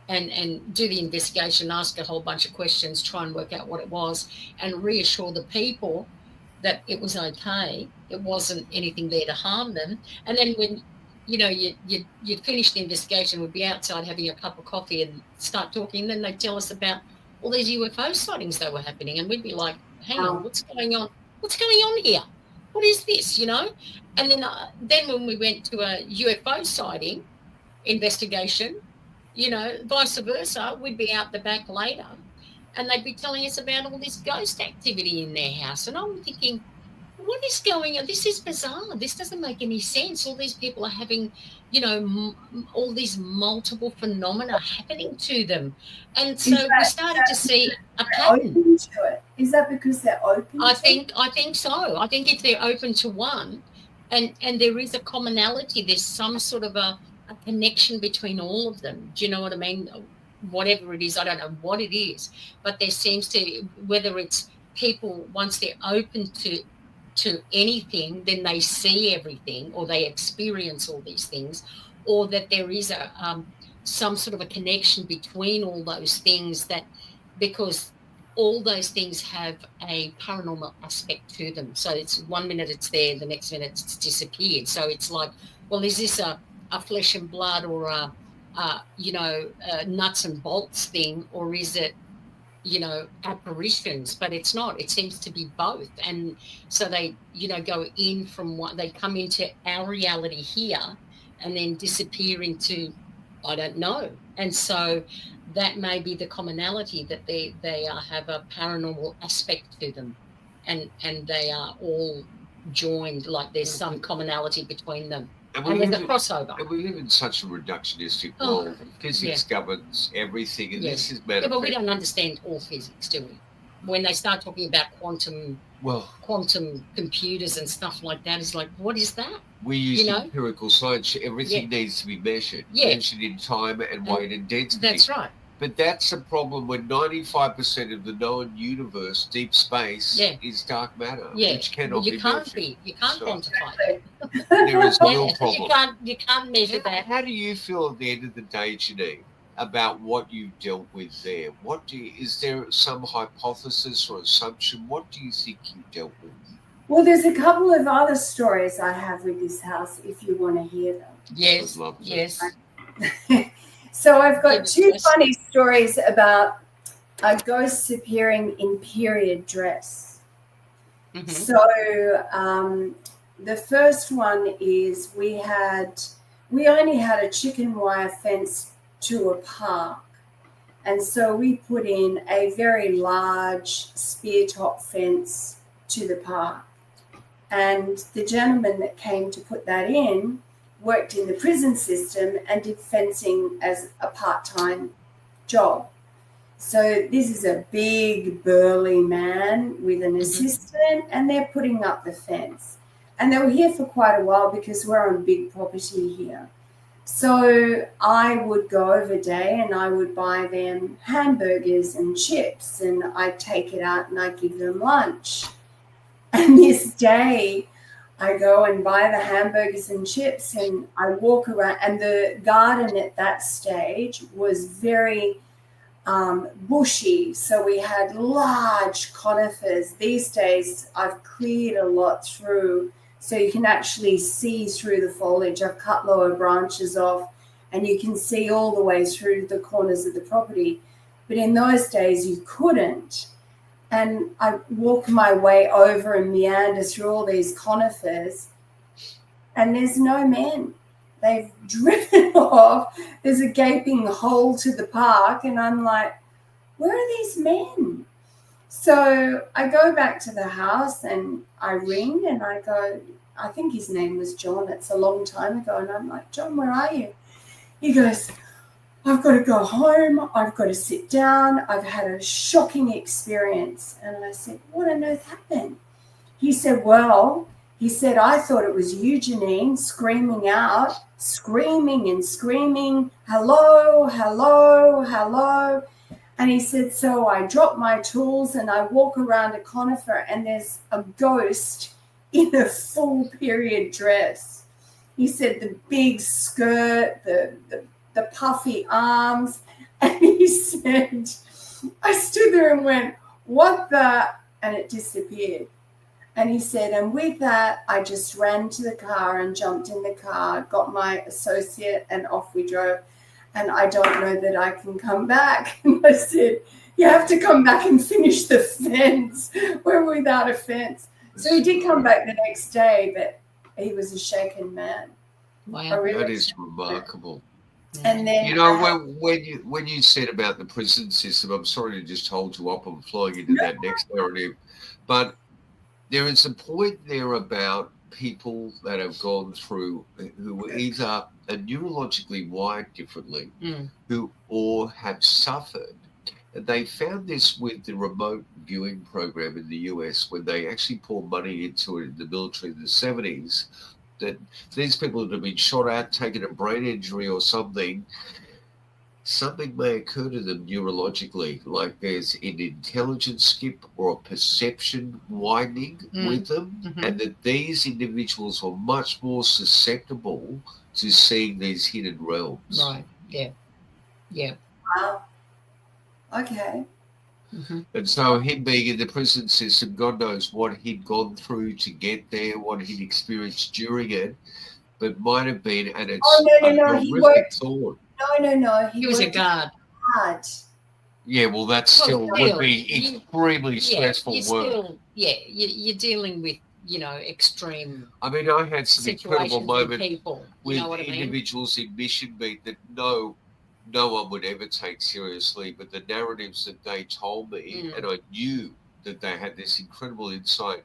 and do the investigation, ask a whole bunch of questions, try and work out what it was, and reassure the people that it was okay. It wasn't anything there to harm them. And then when, you'd finish the investigation, we'd be outside having a cup of coffee and start talking, and then they'd tell us about all these UFO sightings that were happening. And we'd be like, hang on, what's going on? What's going on here? What is this, And then when we went to a UFO sighting investigation, vice versa, we'd be out the back later and they'd be telling us about all this ghost activity in their house. And I'm thinking, what is going on? This is bizarre. This doesn't make any sense. All these people are having, all these multiple phenomena happening to them. And so we started to see a pattern. Open to it. Is that because they're open I think so. I think if they're open to one and there is a commonality, there's some sort of a connection between all of them. Do you know what I mean? Whatever it is, I don't know what it is, but there seems to, whether it's people, once they're open to anything, then they see everything, or they experience all these things, or that there is some sort of a connection between all those things, that because all those things have a paranormal aspect to them. So it's 1 minute it's there, the next minute it's disappeared. So it's like, well, is this a flesh and blood or a nuts and bolts thing, or is it, apparitions? But it's not. It seems to be both. And so they, go in from what they come into our reality here and then disappear into, I don't know. And so that may be the commonality, that they have a paranormal aspect to them, and they are all joined, like there's some commonality between them. And there's a crossover. And we live in such a reductionistic world. Physics governs everything, and this is manifest. Yeah, but we don't understand all physics, do we? When they start talking about quantum computers and stuff like that, it's like, what is that? We use empirical science. Everything needs to be measured. Measured in time and weight and density. That's right. But that's a problem when 95% of the known universe, deep space, is dark matter, which cannot be measured. You can't quantify it. There is a real problem. You can't measure that. How do you feel at the end of the day, Jennine, about what you dealt with there? Is there some hypothesis or assumption? What do you think you dealt with? Well, there's a couple of other stories I have with this house, if you want to hear them. Yes. Yes. So I've got two funny stories about ghosts appearing in period dress. Mm-hmm. So the first one is we only had a chicken wire fence to a park. And so we put in a very large spear top fence to the park. And the gentleman that came to put that in worked in the prison system and did fencing as a part-time job. So this is a big, burly man with an assistant, and they're putting up the fence. And they were here for quite a while because we're on big property here. So I would go over day and I would buy them hamburgers and chips, and I'd take it out and I'd give them lunch. And this day, I go and buy the hamburgers and chips, and I walk around, and the garden at that stage was very bushy. So we had large conifers. These days I've cleared a lot through, so you can actually see through the foliage. I've cut lower branches off, and you can see all the way through the corners of the property. But in those days you couldn't. And I walk my way over and meander through all these conifers, and there's no men. They've driven off. There's a gaping hole to the park, and I'm like, where are these men? So I go back to the house and I ring and I go, I think his name was John. It's a long time ago. And I'm like, John, where are you? He goes, I've got to go home. I've got to sit down. I've had a shocking experience. And I said, what on earth happened? He said, I thought it was you, Jennine, screaming out, screaming and screaming, hello, hello, hello. And he said, so I drop my tools and I walk around a conifer and there's a ghost in a full period dress. He said the big skirt, the puffy arms. And he said, I stood there and went, what the? And it disappeared. And he said, and with that, I just ran to the car and jumped in the car, got my associate, and off we drove. And I don't know that I can come back. And I said, you have to come back and finish the fence. We're without a fence. So he did come back the next day, but he was a shaken man. Wow, that is remarkable. And then, you know, when you said about the prison system, I'm sorry to just hold you up. I'm flying into that next narrative, but there is a point there about people that have gone through who either are neurologically wired differently, who or have suffered. And they found this with the remote viewing program in the US when they actually poured money into it in the military in the 70s, that these people that have been shot at, taken a brain injury or something may occur to them neurologically, like there's an intelligence skip or a perception widening with them, and that these individuals are much more susceptible to seeing these hidden realms. Right, yeah. wow. Okay. And so him being in the prison system, God knows what he'd gone through to get there, what he'd experienced during it, but might have been, and it's horrific thought. No. He was a guard. Hard. Yeah, well, that still would be extremely stressful work. You're dealing with, extreme. I mean, I had some incredible moments people, with individuals in Mission Beat that no one would ever take seriously, but the narratives that they told me, and I knew that they had this incredible insight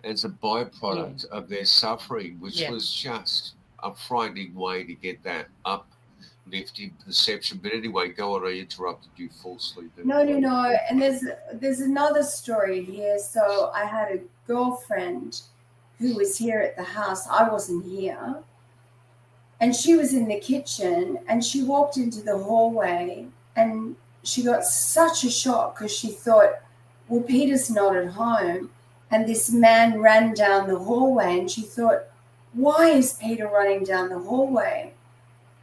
as a byproduct of their suffering, which was just a frightening way to get that uplifting perception. But anyway, go on, I interrupted you falsely. No. And there's another story here. So I had a girlfriend who was here at the house. I wasn't here. And she was in the kitchen and she walked into the hallway and she got such a shock because she thought, well, Peter's not at home. And this man ran down the hallway and she thought, why is Peter running down the hallway?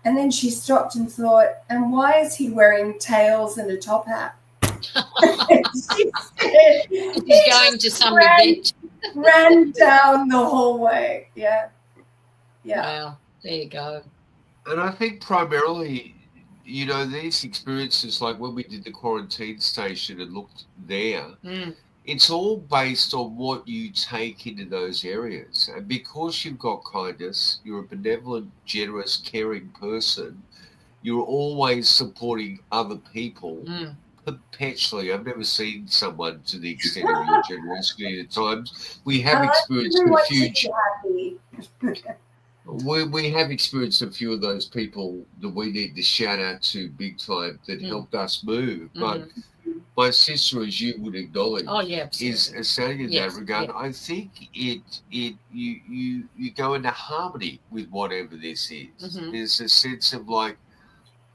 And then she stopped and thought, and why is he wearing tails and a top hat? She said, he's going to some event. Ran down the hallway. Yeah. Wow. There you go. And I think primarily, these experiences, like when we did the quarantine station and looked there, it's all based on what you take into those areas. And because you've got kindness, you're a benevolent, generous, caring person, you're always supporting other people perpetually. I've never seen someone to the extent of your generosity at times. We have experienced a huge... We have experienced a few of those people that we need to shout out to big time that helped us move. But my sister, as you would acknowledge, is astounding in that regard. I think you go into harmony with whatever this is. There's a sense of like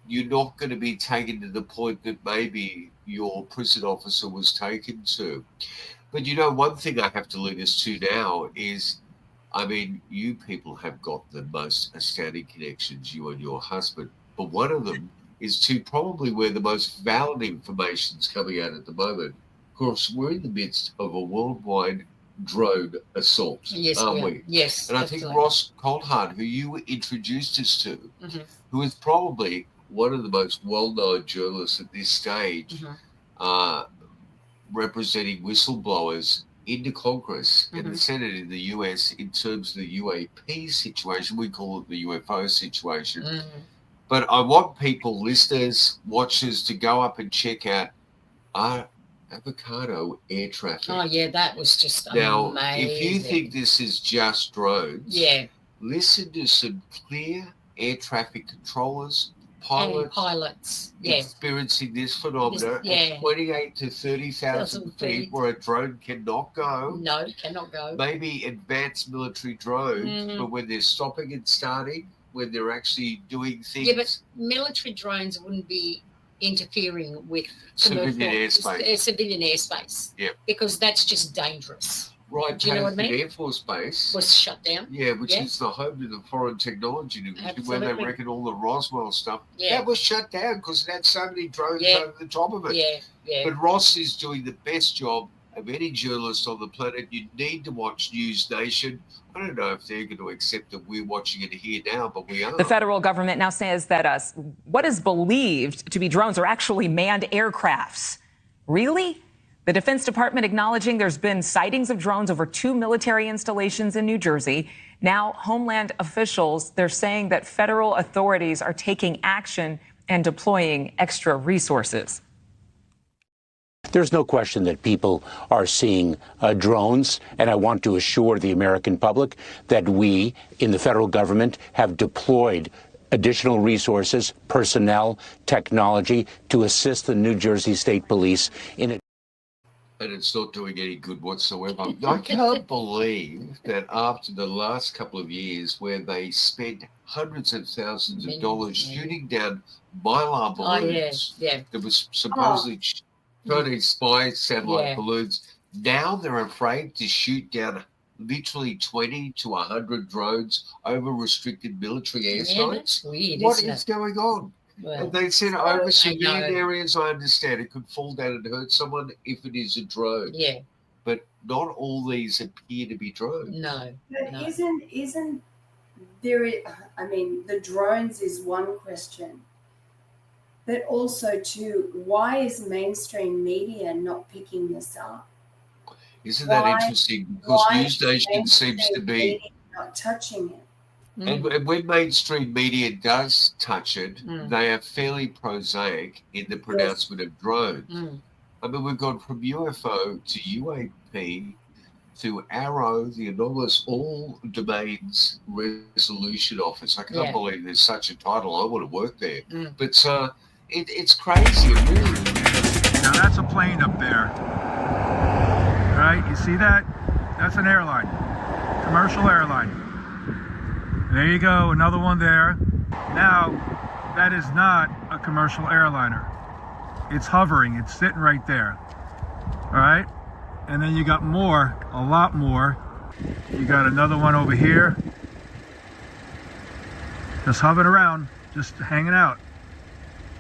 you're not going to be taken to the point that maybe your prison officer was taken to. But one thing I have to lead us to now is, I mean, you people have got the most astounding connections, you and your husband. But one of them is to probably where the most valid information is coming out at the moment. Of course, we're in the midst of a worldwide drone assault, aren't we? Yes. And I think Ross Coulthard, who you introduced us to, who is probably one of the most well-known journalists at this stage, representing whistleblowers into Congress and the Senate in the US in terms of the UAP situation. We call it the UFO situation. But I want people, listeners, watchers, to go up and check out our avocado air traffic. Oh, yeah, that was just amazing. Now, if you think this is just drones, listen to some clear air traffic controllers, pilots experiencing this phenomenon at 28 to 30,000 feet where a drone cannot go. No, cannot go. Maybe advanced military drones, but when they're stopping and starting, when they're actually doing things. Yeah, but military drones wouldn't be interfering with civilian airspace. Civilian airspace. Yeah. Because that's just dangerous. Right, do you know what I mean? Air Force Base was shut down. Yeah, which is the home of the Foreign Technology Division, where they reckon all the Roswell stuff. Yeah. That was shut down because it had so many drones over the top of it. Yeah. But Ross is doing the best job of any journalist on the planet. You need to watch News Nation. I don't know if they're going to accept that we're watching it here now, but we are. The federal government now says that what is believed to be drones are actually manned aircrafts. Really? The Defense Department acknowledging there's been sightings of drones over 2 military installations in New Jersey. Now, Homeland officials, they're saying that federal authorities are taking action and deploying extra resources. There's no question that people are seeing drones, and I want to assure the American public that we in the federal government have deployed additional resources, personnel, technology to assist the New Jersey State Police in it. And it's not doing any good whatsoever. I can't believe that after the last couple of years where they spent hundreds of thousands of dollars shooting down Mylar balloons that was supposedly Chinese spy satellite balloons, now they're afraid to shoot down literally 20 to 100 drones over restricted military airspace. Yeah, that's weird, What is going on? Well, they said over civilian areas, I understand it could fall down and hurt someone if it is a drone. Yeah. But not all these appear to be drones. No. But isn't there, I mean, the drones is one question. But also, too, why is mainstream media not picking this up? Isn't that interesting? Because News Nation seems to be not touching it. And when mainstream media does touch it, they are fairly prosaic in the pronouncement of drones. I mean, we've gone from UFO to UAP to ARROW, the Anomalous All Domains Resolution Office. I can't believe there's such a title. I want to work there. But it's crazy, really. Now that's a plane up there. Right? You see that? That's an airline. Commercial airline. There you go, another one there. Now, that is not a commercial airliner. It's hovering, it's sitting right there. All right? And then you got more, a lot more. You got another one over here. Just hovering around, just hanging out.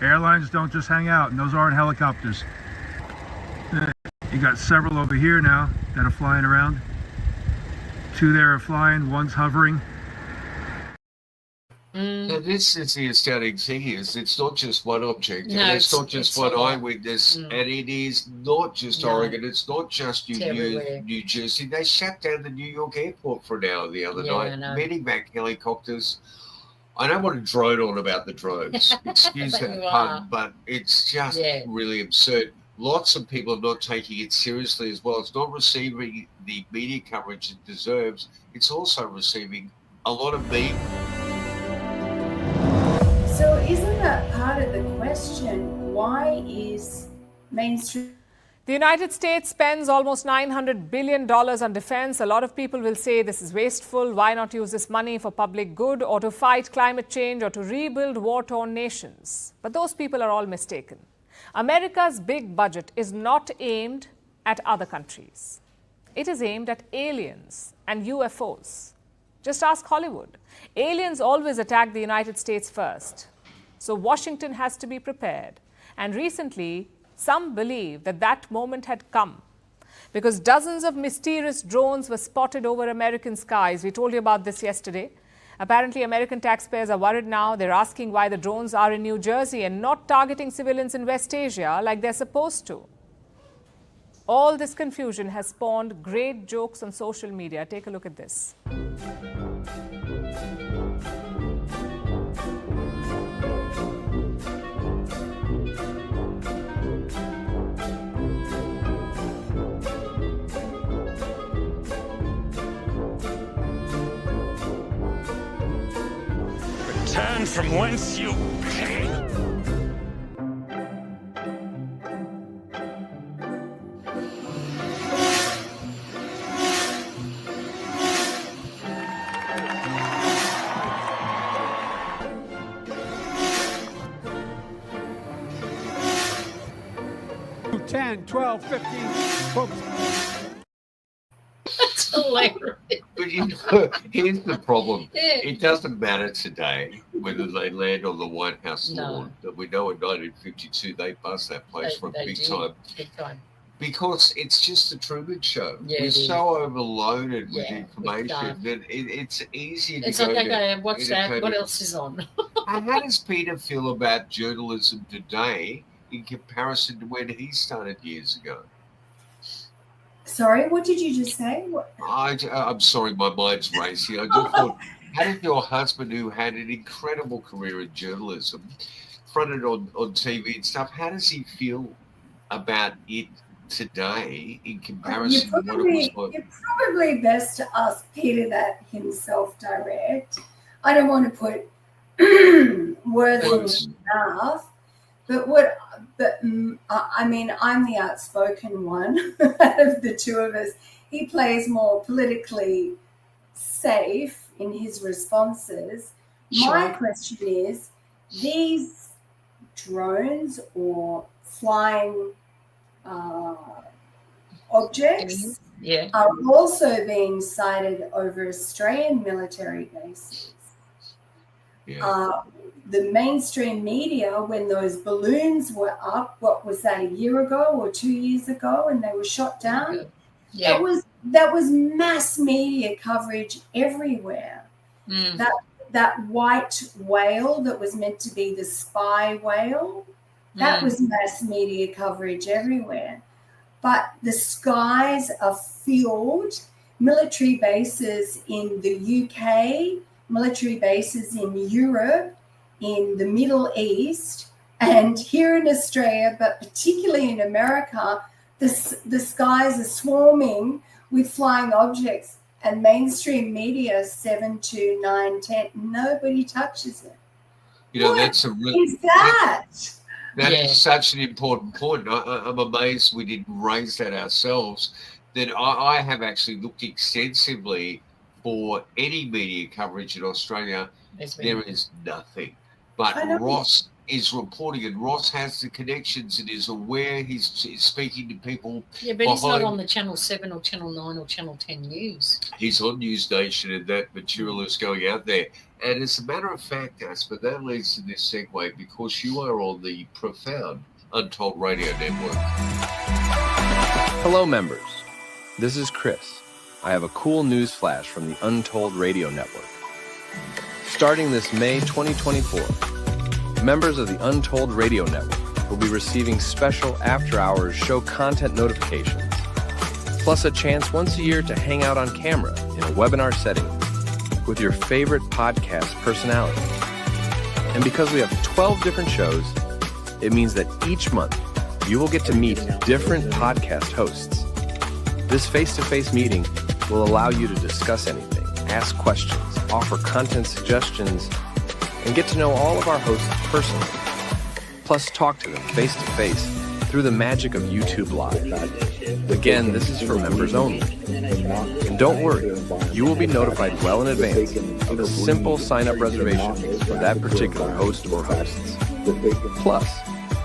Airlines don't just hang out, and those aren't helicopters. You got several over here now that are flying around. 2 there are flying, one's hovering. And this is the astounding thing is it's not just one object, and it's not just one eyewitness, and it is not just Oregon, it's not just New Jersey. They shut down the New York airport for an hour the other night, meeting back helicopters. I don't want to drone on about the drones, excuse that pun, but it's just really absurd. Lots of people are not taking it seriously as well. It's not receiving the media coverage it deserves. It's also receiving a lot of media. So isn't that part of the question? Why is mainstream? The United States spends almost $900 billion on defense. A lot of people will say this is wasteful. Why not use this money for public good or to fight climate change or to rebuild war-torn nations? But those people are all mistaken. America's big budget is not aimed at other countries. It is aimed at aliens and UFOs. Just ask Hollywood. Aliens always attack the United States first. So Washington has to be prepared. And recently, some believe that that moment had come because dozens of mysterious drones were spotted over American skies. We told you about this yesterday. Apparently, American taxpayers are worried now. They're asking why the drones are in New Jersey and not targeting civilians in West Asia like they're supposed to. All this confusion has spawned great jokes on social media. Take a look at this. Return return from whence you came. $10, $12, $15. That's hilarious. But you know, here's the problem. Yeah. It doesn't matter today whether they land on the White House lawn. That we know in 1952 they bust that place for a big time. Big time. Because it's just the Truman Show. Yeah, We're it is. so overloaded with Yeah, information that it's easy to It's go like, to okay, what's that? What independent- else is on? And how does Peter feel about journalism today in comparison to when he started years ago? Sorry, what did you just say? I'm sorry, my mind's racing. I just thought, how did your husband, who had an incredible career in journalism, fronted on TV and stuff, how does he feel about it today in comparison to what it was like? You're probably best to ask Peter that himself direct. I don't want to put words in his mouth, but I mean, I'm the outspoken one out of the two of us. He plays more politically safe in his responses. Sure. My question is, these drones or flying objects are also being sighted over Australian military bases. The mainstream media, when those balloons were up, what was that, a year ago or 2 years ago, and they were shot down? Yeah. That was mass media coverage everywhere. That white whale that was meant to be the spy whale, that was mass media coverage everywhere. But the skies are filled. Military bases in the UK, military bases in Europe, in the Middle East, and here in Australia, but particularly in America, the skies are swarming with flying objects, and mainstream media 7 to 9, 10, nobody touches it. You know, what that's a really is that? That is such an important point. I'm amazed we didn't raise that ourselves. That I have actually looked extensively for any media coverage in Australia. There is nothing. But Ross is reporting, and Ross has the connections and is aware. He's speaking to people. Yeah, but he's not on the Channel 7 or Channel 9 or Channel 10 news. He's on News Nation, and that material is going out there. And as a matter of fact, Asper, that leads to this segue, because you are on the profound Untold Radio Network. Hello, members. This is Chris. I have a cool news flash from the Untold Radio Network. Starting this May 2024, members of the Untold Radio Network will be receiving special after-hours show content notifications, plus a chance once a year to hang out on camera in a webinar setting with your favorite podcast personality. And because we have 12 different shows, it means that each month you will get to meet different podcast hosts. This face-to-face meeting will allow you to discuss anything, ask questions, offer content suggestions, and get to know all of our hosts personally. Plus talk to them face-to-face through the magic of YouTube Live. Again, this is for members only. And don't worry, you will be notified well in advance of a simple sign-up reservation for that particular host or hosts. Plus,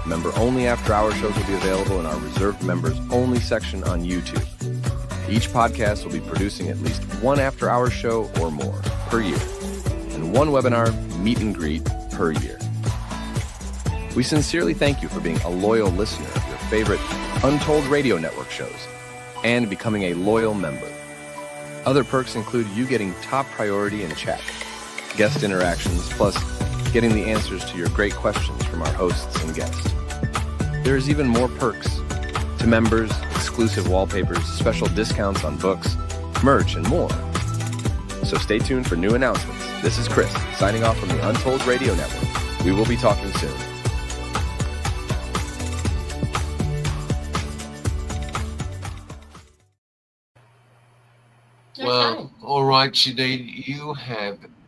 member-only after-hour shows will be available in our reserved members-only section on YouTube. Each podcast will be producing at least one after-hour show or more per year, and one webinar meet and greet per year. We sincerely thank you for being a loyal listener of your favorite Untold Radio Network shows and becoming a loyal member. Other perks include you getting top priority in chat, guest interactions, plus getting the answers to your great questions from our hosts and guests. There is even more perks to members, exclusive wallpapers, special discounts on books, merch, and more. So stay tuned for new announcements. This is Chris, signing off from the Untold Radio Network. We will be talking soon. Well, all right, Jennine,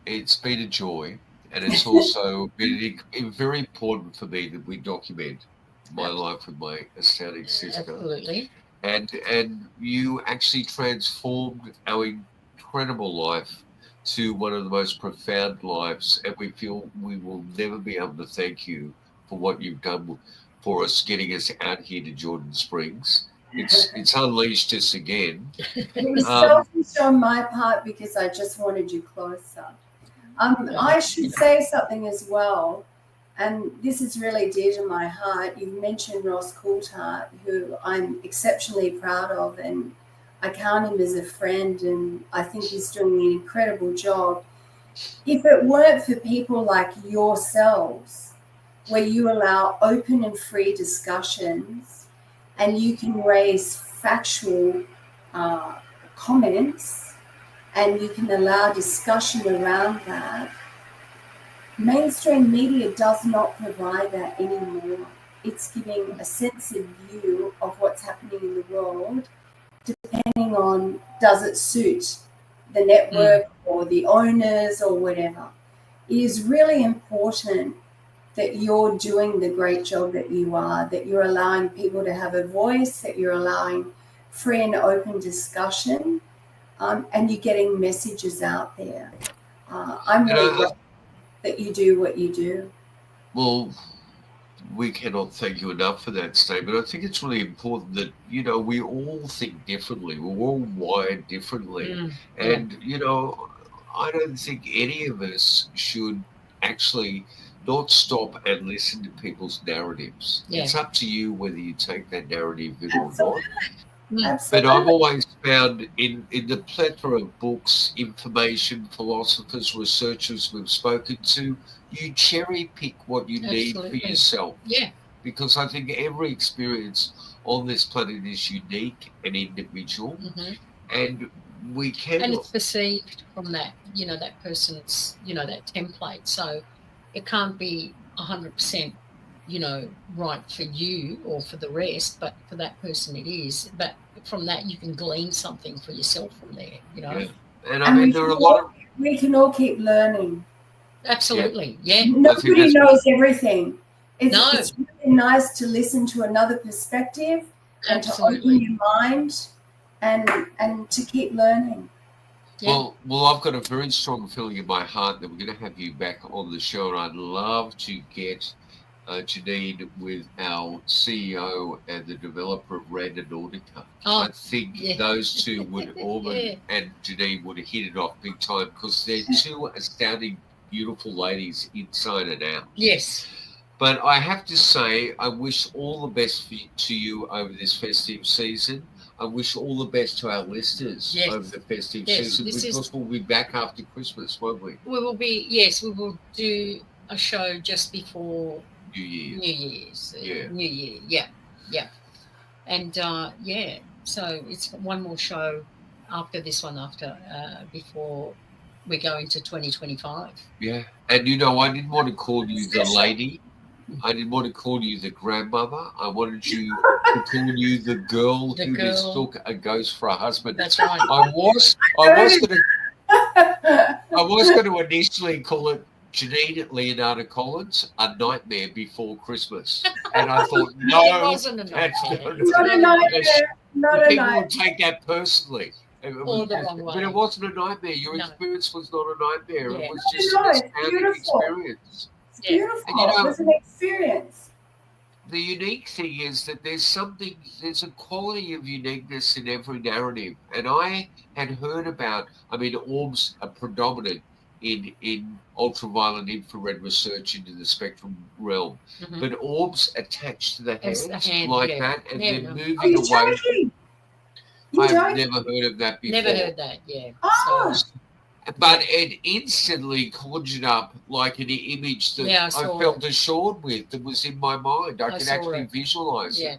it's been a joy. And it's also been very important for me that we document my life with my astounding sister. Absolutely. And you actually transformed our incredible life to one of the most profound lives, and we feel we will never be able to thank you for what you've done for us, getting us out here to Jordan Springs. It's unleashed us again. It was selfish on my part because I just wanted you closer. I should say something as well, and this is really dear to my heart. You've mentioned Ross Coulthart, who I'm exceptionally proud of, and I count him as a friend, and I think he's doing an incredible job. If it weren't for people like yourselves, where you allow open and free discussions and you can raise factual comments and you can allow discussion around that, mainstream media does not provide that anymore. It's giving a sense of view of what's happening in the world, depending on does it suit the network or the owners or whatever. It is really important that you're doing the great job that you are, that you're allowing people to have a voice, that you're allowing free and open discussion, and you're getting messages out there. I'm really glad that you do what you do. Well, we cannot thank you enough for that statement. I think it's really important that, you know, we all think differently. We're all wired differently. And, you know, I don't think any of us should actually not stop and listen to people's narratives. It's up to you whether you take that narrative in or not. But I've always found in the plethora of books, information, philosophers, researchers we've spoken to, you cherry pick what you need for yourself. Yeah. Because I think every experience on this planet is unique and individual. And we cannot... And it's perceived from that, you know, that person's, you know, that template. So it can't be 100%, you know, right for you or for the rest, but for that person it is. But from that you can glean something for yourself from there, you know. And I mean, there are a lot of... We can all keep learning. Absolutely, yeah. Nobody knows everything. It's really nice to listen to another perspective and to open your mind and to keep learning. Well, I've got a very strong feeling in my heart that we're going to have you back on the show, and I'd love to get Jennine with our CEO and the developer of Randonautica. I think those two would, Orman and Jennine, would have hit it off big time because they're two astounding, beautiful ladies inside and out. Yes. But I have to say, I wish all the best to you over this festive season. I wish all the best to our listeners over the festive season because we'll be back after Christmas, won't we? We will be, we will do a show just before New Year's. New Year, yeah. And, so it's one more show after this one, before we go into 2025. Yeah, and you know, I didn't want to call you the lady. I didn't want to call you the grandmother. I wanted you to call you the girl who mistook a ghost for a husband. That's right. I was going to initially call it Jennine Leonarder-Collins, A Nightmare Before Christmas, and I thought, no, it wasn't a nightmare. Not a nightmare. People will take that personally. But it wasn't a nightmare. Your experience was not a nightmare. It was just an astounding experience. It's beautiful. And, it was an experience. The unique thing is that there's a quality of uniqueness in every narrative. And I had heard about, orbs are predominant in ultraviolet infrared research into the spectrum realm. But orbs attached to the hands that, and they're moving away. I've never heard of that before. Never heard that, But it instantly conjured up like an image that I felt assured with, that was in my mind. I could actually visualize it.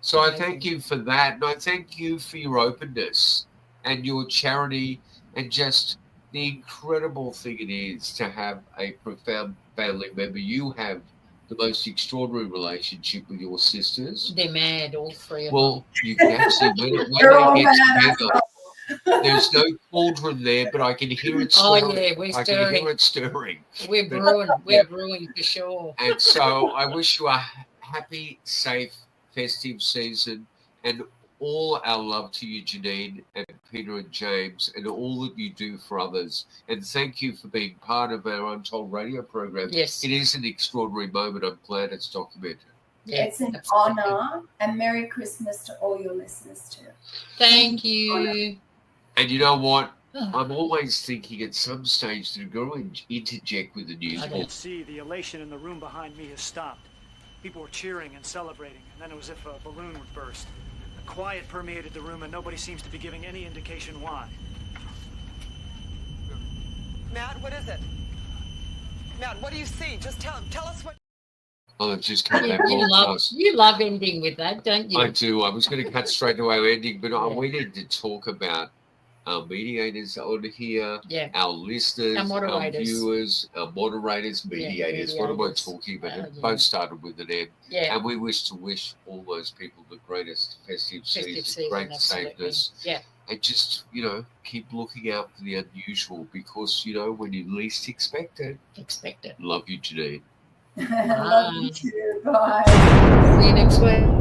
So I thank you for that. And I thank you for your openness and your charity and just the incredible thing it is to have a profound family member. You have the most extraordinary relationship with your sisters. They're mad, all three of them. Well, you can actually, when they get together, There's no cauldron there, but I can hear it stirring. Oh, yeah, we're I stirring. can hear it stirring. We're brewing. We're brewing for sure. And so I wish you a happy, safe, festive season, and all our love to you, Jennine, and Peter and James, and all that you do for others. And thank you for being part of our Untold Radio program. Yes. It is an extraordinary moment. I'm glad it's documented. Yeah, it's an absolutely. honor, and Merry Christmas to all your listeners too. Thank you. And you know what? I'm always thinking at some stage that we're going to interject with the news. I can see the elation in the room behind me has stopped. People were cheering and celebrating, and then it was as if a balloon would burst. The quiet permeated the room, and nobody seems to be giving any indication why. Matt, what is it? Matt, what do you see? Just tell us what. Well, I've just come back. You love ending with that, don't you? I do. I was going to cut straight to our ending, but we need to talk about our mediators on here, our listeners, our viewers, our moderators, mediators. What am I talking about? Both started with an M. Yeah. And we wish to wish all those people the greatest festive season, great safeness. Yeah. And just, keep looking out for the unusual because, when you least expect it. Expect it. Love you, Jennine. Love you too. Bye. See you next week.